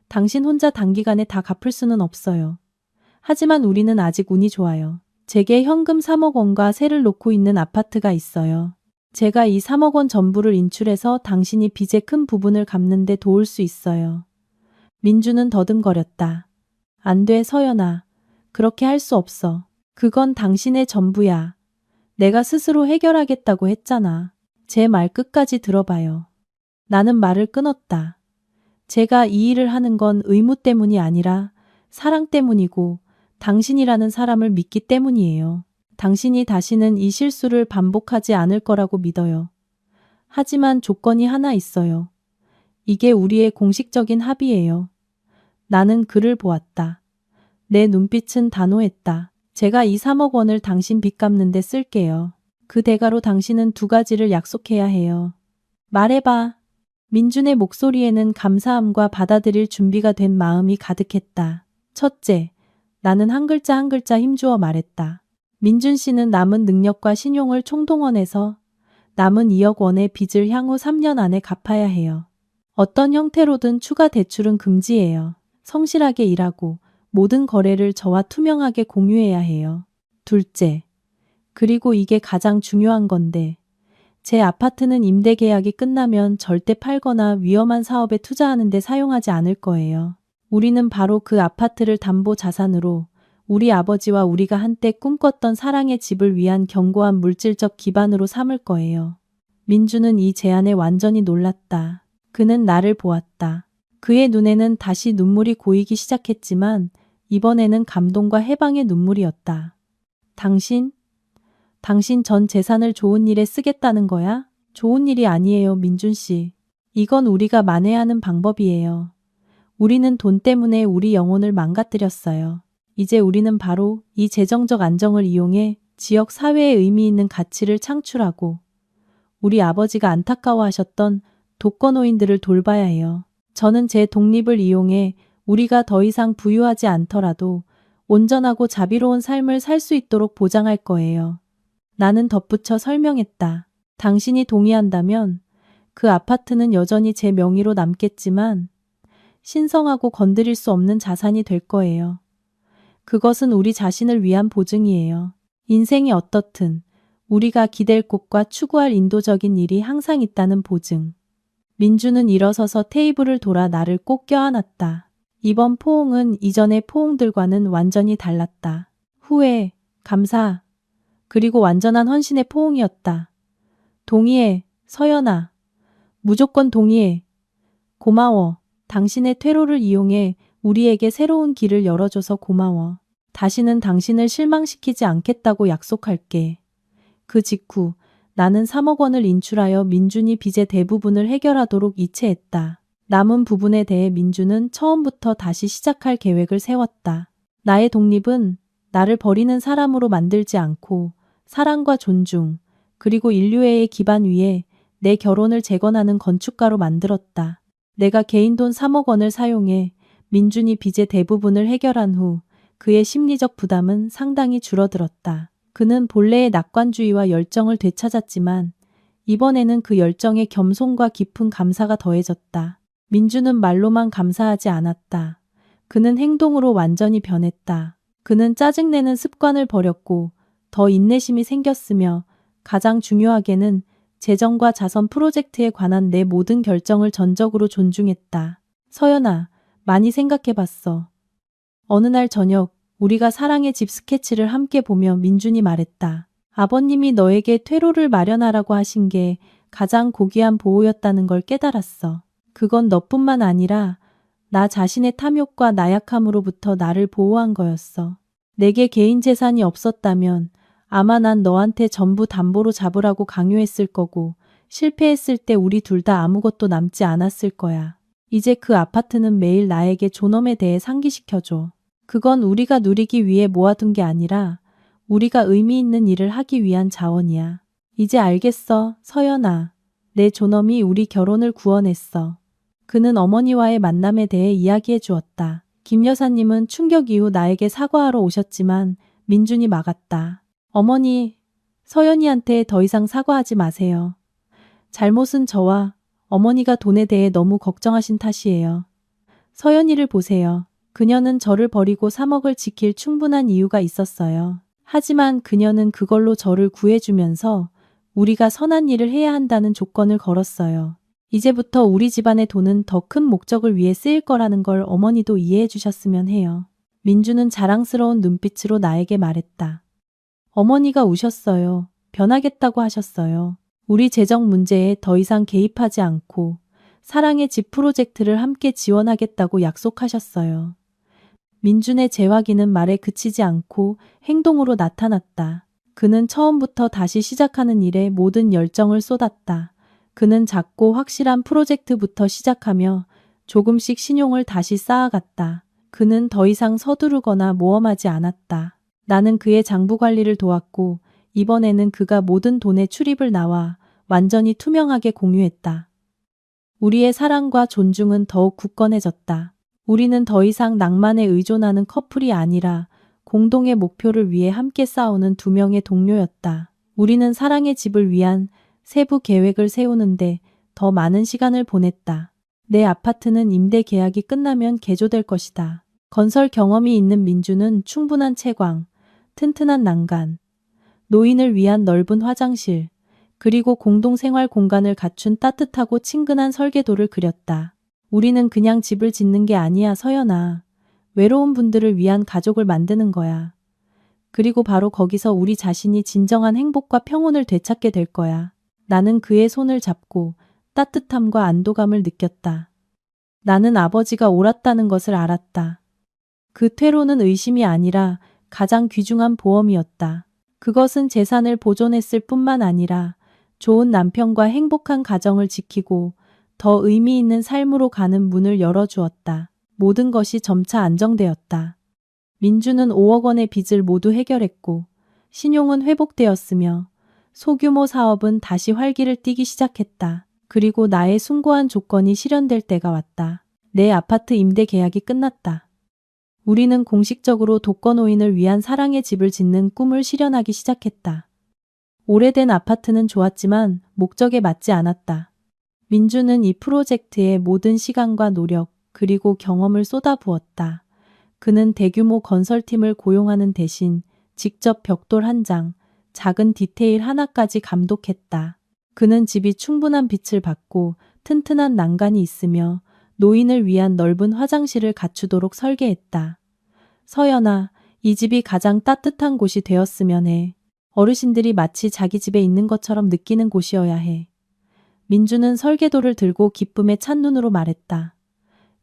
당신 혼자 단기간에 다 갚을 수는 없어요. 하지만 우리는 아직 운이 좋아요. 제게 현금 3억 원과 세를 놓고 있는 아파트가 있어요. 제가 이 3억 원 전부를 인출해서 당신이 빚의 큰 부분을 갚는 데 도울 수 있어요. 민주는 더듬거렸다. 안 돼, 서연아. 그렇게 할 수 없어. 그건 당신의 전부야. 내가 스스로 해결하겠다고 했잖아. 제 말 끝까지 들어봐요. 나는 말을 끊었다. 제가 이 일을 하는 건 의무 때문이 아니라 사랑 때문이고 당신이라는 사람을 믿기 때문이에요. 당신이 다시는 이 실수를 반복하지 않을 거라고 믿어요. 하지만 조건이 하나 있어요. 이게 우리의 공식적인 합의예요. 나는 그를 보았다. 내 눈빛은 단호했다. 제가 이 3억 원을 당신 빚 갚는 데 쓸게요. 그 대가로 당신은 2가지를 약속해야 해요. 말해봐. 민준의 목소리에는 감사함과 받아들일 준비가 된 마음이 가득했다. 첫째, 나는 한 글자 한 글자 힘주어 말했다. 민준 씨는 남은 능력과 신용을 총동원해서 남은 2억 원의 빚을 향후 3년 안에 갚아야 해요. 어떤 형태로든 추가 대출은 금지예요. 성실하게 일하고 모든 거래를 저와 투명하게 공유해야 해요. 둘째, 그리고 이게 가장 중요한 건데 제 아파트는 임대 계약이 끝나면 절대 팔거나 위험한 사업에 투자하는 데 사용하지 않을 거예요. 우리는 바로 그 아파트를 담보 자산으로 우리 아버지와 우리가 한때 꿈꿨던 사랑의 집을 위한 견고한 물질적 기반으로 삼을 거예요. 민주는 이 제안에 완전히 놀랐다. 그는 나를 보았다. 그의 눈에는 다시 눈물이 고이기 시작했지만 이번에는 감동과 해방의 눈물이었다. 당신 전 재산을 좋은 일에 쓰겠다는 거야? 좋은 일이 아니에요, 민준 씨. 이건 우리가 만회하는 방법이에요. 우리는 돈 때문에 우리 영혼을 망가뜨렸어요. 이제 우리는 바로 이 재정적 안정을 이용해 지역 사회에 의미 있는 가치를 창출하고 우리 아버지가 안타까워하셨던 독거노인들을 돌봐야 해요. 저는 제 독립을 이용해 우리가 더 이상 부유하지 않더라도 온전하고 자비로운 삶을 살 수 있도록 보장할 거예요. 나는 덧붙여 설명했다. 당신이 동의한다면 그 아파트는 여전히 제 명의로 남겠지만 신성하고 건드릴 수 없는 자산이 될 거예요. 그것은 우리 자신을 위한 보증이에요. 인생이 어떻든 우리가 기댈 곳과 추구할 인도적인 일이 항상 있다는 보증. 민주는 일어서서 테이블을 돌아 나를 꼭 껴안았다. 이번 포옹은 이전의 포옹들과는 완전히 달랐다. 후회, 감사, 그리고 완전한 헌신의 포옹이었다. 동의해, 서연아. 무조건 동의해. 고마워. 당신의 퇴로를 이용해 우리에게 새로운 길을 열어줘서 고마워. 다시는 당신을 실망시키지 않겠다고 약속할게. 그 직후 나는 3억 원을 인출하여 민준이 빚의 대부분을 해결하도록 이체했다. 남은 부분에 대해 민준은 처음부터 다시 시작할 계획을 세웠다. 나의 독립은 나를 버리는 사람으로 만들지 않고 사랑과 존중, 그리고 인류애의 기반 위에 내 결혼을 재건하는 건축가로 만들었다. 내가 개인 돈 3억 원을 사용해 민준이 빚의 대부분을 해결한 후 그의 심리적 부담은 상당히 줄어들었다. 그는 본래의 낙관주의와 열정을 되찾았지만 이번에는 그 열정에 겸손과 깊은 감사가 더해졌다. 민주는 말로만 감사하지 않았다. 그는 행동으로 완전히 변했다. 그는 짜증내는 습관을 버렸고 더 인내심이 생겼으며 가장 중요하게는 재정과 자선 프로젝트에 관한 내 모든 결정을 전적으로 존중했다. 서연아, 많이 생각해봤어. 어느 날 저녁 우리가 사랑의 집 스케치를 함께 보며 민준이 말했다. 아버님이 너에게 퇴로를 마련하라고 하신 게 가장 고귀한 보호였다는 걸 깨달았어. 그건 너뿐만 아니라 나 자신의 탐욕과 나약함으로부터 나를 보호한 거였어. 내게 개인 재산이 없었다면 아마 난 너한테 전부 담보로 잡으라고 강요했을 거고 실패했을 때 우리 둘 다 아무것도 남지 않았을 거야. 이제 그 아파트는 매일 나에게 존엄에 대해 상기시켜줘. 그건 우리가 누리기 위해 모아둔 게 아니라 우리가 의미 있는 일을 하기 위한 자원이야. 이제 알겠어, 서연아. 내 존엄이 우리 결혼을 구원했어. 그는 어머니와의 만남에 대해 이야기해 주었다. 김 여사님은 충격 이후 나에게 사과하러 오셨지만 민준이 막았다. 어머니, 서연이한테 더 이상 사과하지 마세요. 잘못은 저와 어머니가 돈에 대해 너무 걱정하신 탓이에요. 서연이를 보세요. 그녀는 저를 버리고 3억을 지킬 충분한 이유가 있었어요. 하지만 그녀는 그걸로 저를 구해주면서 우리가 선한 일을 해야 한다는 조건을 걸었어요. 이제부터 우리 집안의 돈은 더 큰 목적을 위해 쓰일 거라는 걸 어머니도 이해해 주셨으면 해요. 민주는 자랑스러운 눈빛으로 나에게 말했다. 어머니가 우셨어요. 변하겠다고 하셨어요. 우리 재정 문제에 더 이상 개입하지 않고 사랑의 집 프로젝트를 함께 지원하겠다고 약속하셨어요. 민준의 재확인은 말에 그치지 않고 행동으로 나타났다. 그는 처음부터 다시 시작하는 일에 모든 열정을 쏟았다. 그는 작고 확실한 프로젝트부터 시작하며 조금씩 신용을 다시 쌓아갔다. 그는 더 이상 서두르거나 모험하지 않았다. 나는 그의 장부 관리를 도왔고 이번에는 그가 모든 돈의 출입을 나와 완전히 투명하게 공유했다. 우리의 사랑과 존중은 더욱 굳건해졌다. 우리는 더 이상 낭만에 의존하는 커플이 아니라 공동의 목표를 위해 함께 싸우는 두 명의 동료였다. 우리는 사랑의 집을 위한 세부 계획을 세우는데 더 많은 시간을 보냈다. 내 아파트는 임대 계약이 끝나면 개조될 것이다. 건설 경험이 있는 민주는 충분한 채광, 튼튼한 난간, 노인을 위한 넓은 화장실, 그리고 공동생활 공간을 갖춘 따뜻하고 친근한 설계도를 그렸다. 우리는 그냥 집을 짓는 게 아니야, 서연아. 외로운 분들을 위한 가족을 만드는 거야. 그리고 바로 거기서 우리 자신이 진정한 행복과 평온을 되찾게 될 거야. 나는 그의 손을 잡고 따뜻함과 안도감을 느꼈다. 나는 아버지가 옳았다는 것을 알았다. 그 퇴로는 의심이 아니라 가장 귀중한 보험이었다. 그것은 재산을 보존했을 뿐만 아니라 좋은 남편과 행복한 가정을 지키고 더 의미 있는 삶으로 가는 문을 열어주었다. 모든 것이 점차 안정되었다. 민주는 5억 원의 빚을 모두 해결했고 신용은 회복되었으며 소규모 사업은 다시 활기를 띠기 시작했다. 그리고 나의 숭고한 조건이 실현될 때가 왔다. 내 아파트 임대 계약이 끝났다. 우리는 공식적으로 독거노인을 위한 사랑의 집을 짓는 꿈을 실현하기 시작했다. 오래된 아파트는 좋았지만 목적에 맞지 않았다. 민주는 이 프로젝트에 모든 시간과 노력 그리고 경험을 쏟아부었다. 그는 대규모 건설팀을 고용하는 대신 직접 벽돌 한 장, 작은 디테일 하나까지 감독했다. 그는 집이 충분한 빛을 받고 튼튼한 난간이 있으며 노인을 위한 넓은 화장실을 갖추도록 설계했다. 서연아, 이 집이 가장 따뜻한 곳이 되었으면 해. 어르신들이 마치 자기 집에 있는 것처럼 느끼는 곳이어야 해. 민주는 설계도를 들고 기쁨에 찬 눈으로 말했다.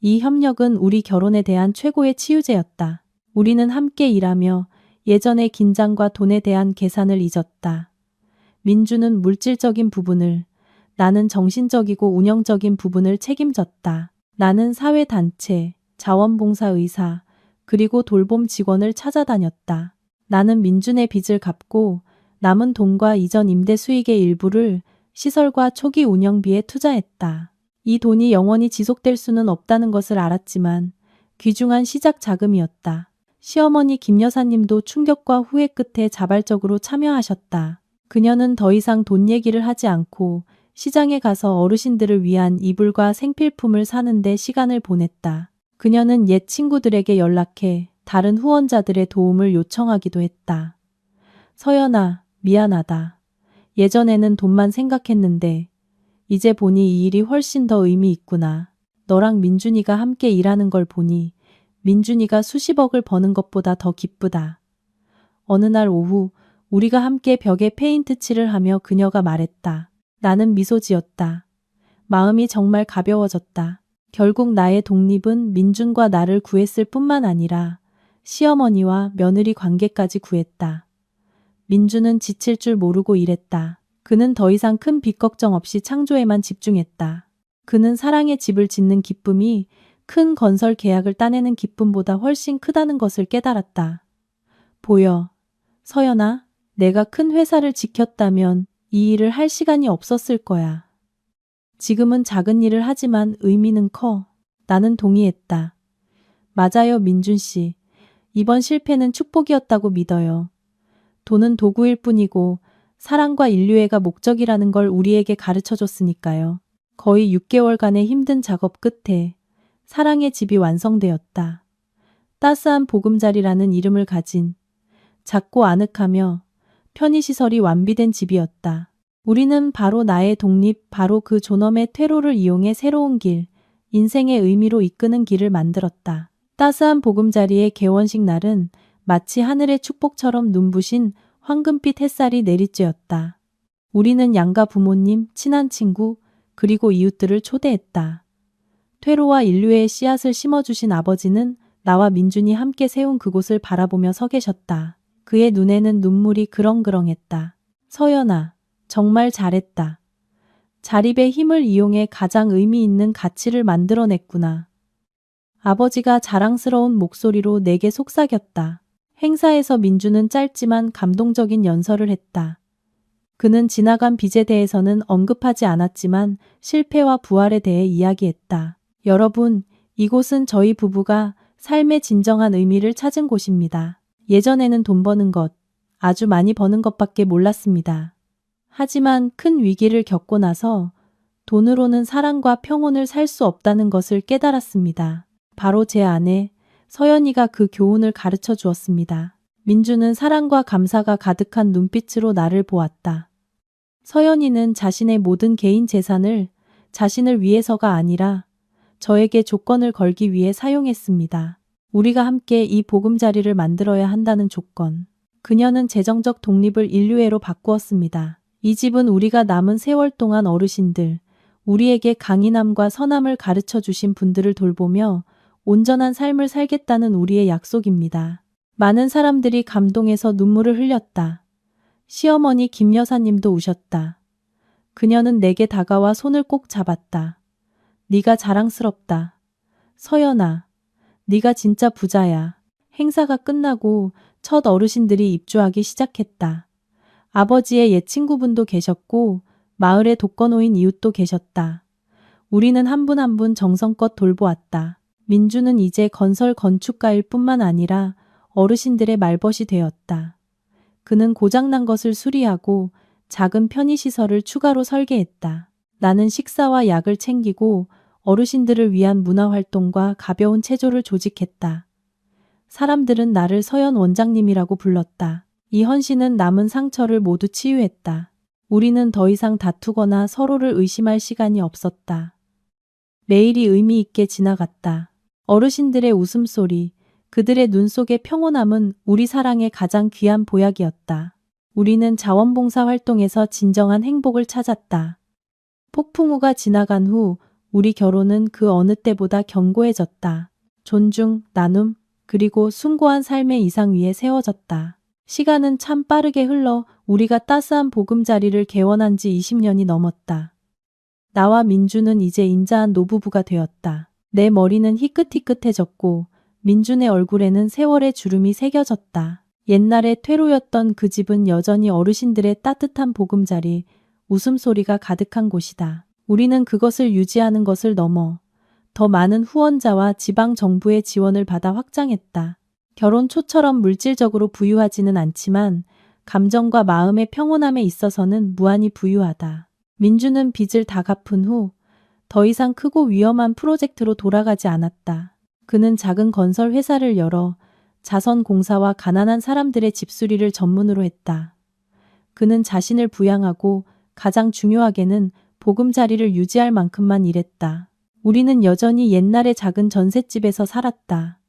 이 협력은 우리 결혼에 대한 최고의 치유제였다. 우리는 함께 일하며 예전의 긴장과 돈에 대한 계산을 잊었다. 민주는 물질적인 부분을, 나는 정신적이고 운영적인 부분을 책임졌다. 나는 사회단체, 자원봉사의사, 그리고 돌봄 직원을 찾아다녔다. 나는 민준의 빚을 갚고 남은 돈과 이전 임대 수익의 일부를 시설과 초기 운영비에 투자했다. 이 돈이 영원히 지속될 수는 없다는 것을 알았지만 귀중한 시작 자금이었다. 시어머니 김 여사님도 충격과 후회 끝에 자발적으로 참여하셨다. 그녀는 더 이상 돈 얘기를 하지 않고 시장에 가서 어르신들을 위한 이불과 생필품을 사는데 시간을 보냈다. 그녀는 옛 친구들에게 연락해 다른 후원자들의 도움을 요청하기도 했다. 서연아, 미안하다. 예전에는 돈만 생각했는데 이제 보니 이 일이 훨씬 더 의미 있구나. 너랑 민준이가 함께 일하는 걸 보니 민준이가 수십억을 버는 것보다 더 기쁘다. 어느 날 오후 우리가 함께 벽에 페인트 칠을 하며 그녀가 말했다. 나는 미소 지었다. 마음이 정말 가벼워졌다. 결국 나의 독립은 민준과 나를 구했을 뿐만 아니라 시어머니와 며느리 관계까지 구했다. 민준은 지칠 줄 모르고 일했다. 그는 더 이상 큰 빚 걱정 없이 창조에만 집중했다. 그는 사랑의 집을 짓는 기쁨이 큰 건설 계약을 따내는 기쁨보다 훨씬 크다는 것을 깨달았다. 보여. 서연아, 내가 큰 회사를 지켰다면 이 일을 할 시간이 없었을 거야. 지금은 작은 일을 하지만 의미는 커. 나는 동의했다. 맞아요, 민준 씨. 이번 실패는 축복이었다고 믿어요. 돈은 도구일 뿐이고 사랑과 인류애가 목적이라는 걸 우리에게 가르쳐줬으니까요. 거의 6개월간의 힘든 작업 끝에 사랑의 집이 완성되었다. 따스한 보금자리라는 이름을 가진 작고 아늑하며 편의시설이 완비된 집이었다. 우리는 바로 나의 독립, 바로 그 존엄의 퇴로를 이용해 새로운 길, 인생의 의미로 이끄는 길을 만들었다. 따스한 보금자리의 개원식 날은 마치 하늘의 축복처럼 눈부신 황금빛 햇살이 내리쬐었다. 우리는 양가 부모님, 친한 친구, 그리고 이웃들을 초대했다. 퇴로와 인류의 씨앗을 심어주신 아버지는 나와 민준이 함께 세운 그곳을 바라보며 서 계셨다. 그의 눈에는 눈물이 그렁그렁했다. 서연아, 정말 잘했다. 자립의 힘을 이용해 가장 의미 있는 가치를 만들어냈구나. 아버지가 자랑스러운 목소리로 내게 속삭였다. 행사에서 민주는 짧지만 감동적인 연설을 했다. 그는 지나간 빚에 대해서는 언급하지 않았지만 실패와 부활에 대해 이야기했다. 여러분, 이곳은 저희 부부가 삶의 진정한 의미를 찾은 곳입니다. 예전에는 돈 버는 것, 아주 많이 버는 것밖에 몰랐습니다. 하지만 큰 위기를 겪고 나서 돈으로는 사랑과 평온을 살 수 없다는 것을 깨달았습니다. 바로 제 아내 서연이가 그 교훈을 가르쳐 주었습니다. 민주는 사랑과 감사가 가득한 눈빛으로 나를 보았다. 서연이는 자신의 모든 개인 재산을 자신을 위해서가 아니라 저에게 조건을 걸기 위해 사용했습니다. 우리가 함께 이 보금자리를 만들어야 한다는 조건. 그녀는 재정적 독립을 인류애로 바꾸었습니다. 이 집은 우리가 남은 세월 동안 어르신들, 우리에게 강인함과 선함을 가르쳐 주신 분들을 돌보며 온전한 삶을 살겠다는 우리의 약속입니다. 많은 사람들이 감동해서 눈물을 흘렸다. 시어머니 김 여사님도 우셨다. 그녀는 내게 다가와 손을 꼭 잡았다. 네가 자랑스럽다. 서연아, 네가 진짜 부자야. 행사가 끝나고 첫 어르신들이 입주하기 시작했다. 아버지의 옛 친구분도 계셨고 마을의 독거노인 이웃도 계셨다. 우리는 한 분 한 분 정성껏 돌보았다. 민주는 이제 건설 건축가일 뿐만 아니라 어르신들의 말벗이 되었다. 그는 고장난 것을 수리하고 작은 편의시설을 추가로 설계했다. 나는 식사와 약을 챙기고 어르신들을 위한 문화활동과 가벼운 체조를 조직했다. 사람들은 나를 서연 원장님이라고 불렀다. 이 헌신은 남은 상처를 모두 치유했다. 우리는 더 이상 다투거나 서로를 의심할 시간이 없었다. 매일이 의미 있게 지나갔다. 어르신들의 웃음소리, 그들의 눈 속의 평온함은 우리 사랑의 가장 귀한 보약이었다. 우리는 자원봉사 활동에서 진정한 행복을 찾았다. 폭풍우가 지나간 후 우리 결혼은 그 어느 때보다 견고해졌다. 존중, 나눔, 그리고 숭고한 삶의 이상 위에 세워졌다. 시간은 참 빠르게 흘러 우리가 따스한 보금자리를 개원한 지 20년이 넘었다. 나와 민주는 이제 인자한 노부부가 되었다. 내 머리는 희끗희끗해졌고 민준의 얼굴에는 세월의 주름이 새겨졌다. 옛날에 퇴로였던 그 집은 여전히 어르신들의 따뜻한 보금자리, 웃음소리가 가득한 곳이다. 우리는 그것을 유지하는 것을 넘어 더 많은 후원자와 지방 정부의 지원을 받아 확장했다. 결혼 초처럼 물질적으로 부유하지는 않지만 감정과 마음의 평온함에 있어서는 무한히 부유하다. 민주는 빚을 다 갚은 후 더 이상 크고 위험한 프로젝트로 돌아가지 않았다. 그는 작은 건설 회사를 열어 자선공사와 가난한 사람들의 집수리를 전문으로 했다. 그는 자신을 부양하고 가장 중요하게는 보금자리를 유지할 만큼만 일했다. 우리는 여전히 옛날의 작은 전셋집에서 살았다.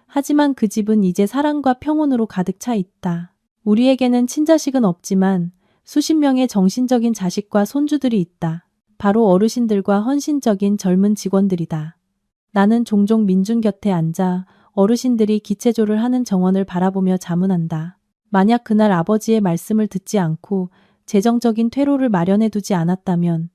하지만 그 집은 이제 사랑과 평온으로 가득 차 있다. 우리에게는 친자식은 없지만 수십 명의 정신적인 자식과 손주들이 있다. 바로 어르신들과 헌신적인 젊은 직원들이다. 나는 종종 민준 곁에 앉아 어르신들이 기체조를 하는 정원을 바라보며 자문한다. 만약 그날 아버지의 말씀을 듣지 않고 재정적인 퇴로를 마련해두지 않았다면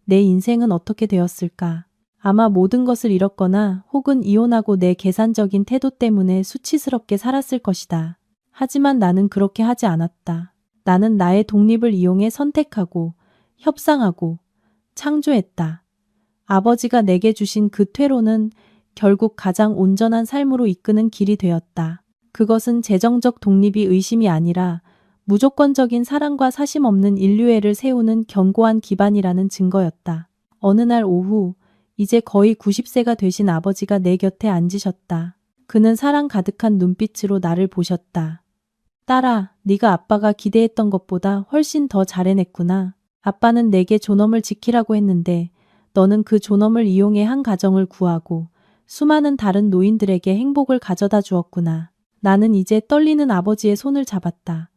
내 인생은 어떻게 되었을까? 아마 모든 것을 잃었거나 혹은 이혼하고 내 계산적인 태도 때문에 수치스럽게 살았을 것이다. 하지만 나는 그렇게 하지 않았다. 나는 나의 독립을 이용해 선택하고 협상하고 창조했다. 아버지가 내게 주신 그 퇴로는 결국 가장 온전한 삶으로 이끄는 길이 되었다. 그것은 재정적 독립이 의심이 아니라 무조건적인 사랑과 사심 없는 인류애를 세우는 견고한 기반이라는 증거였다. 어느 날 오후, 이제 거의 90세가 되신 아버지가 내 곁에 앉으셨다. 그는 사랑 가득한 눈빛으로 나를 보셨다. 딸아, 네가 아빠가 기대했던 것보다 훨씬 더 잘해냈구나. 아빠는 내게 존엄을 지키라고 했는데 너는 그 존엄을 이용해 한 가정을 구하고 수많은 다른 노인들에게 행복을 가져다 주었구나. 나는 이제 떨리는 아버지의 손을 잡았다.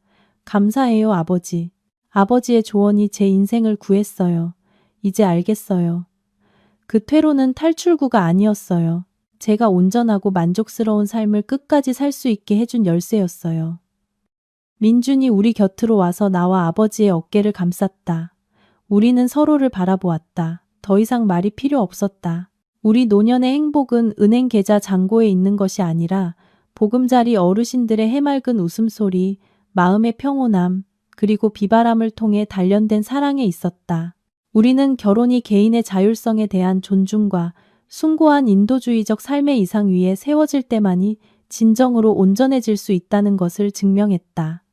감사해요, 아버지. 아버지의 조언이 제 인생을 구했어요. 이제 알겠어요. 그 퇴로는 탈출구가 아니었어요. 제가 온전하고 만족스러운 삶을 끝까지 살 수 있게 해준 열쇠였어요. 민준이 우리 곁으로 와서 나와 아버지의 어깨를 감쌌다. 우리는 서로를 바라보았다. 더 이상 말이 필요 없었다. 우리 노년의 행복은 은행 계좌 잔고에 있는 것이 아니라 보금자리 어르신들의 해맑은 웃음소리, 마음의 평온함, 그리고 비바람을 통해 단련된 사랑에 있었다. 우리는 결혼이 개인의 자율성에 대한 존중과 숭고한 인도주의적 삶의 이상 위에 세워질 때만이 진정으로 온전해질 수 있다는 것을 증명했다.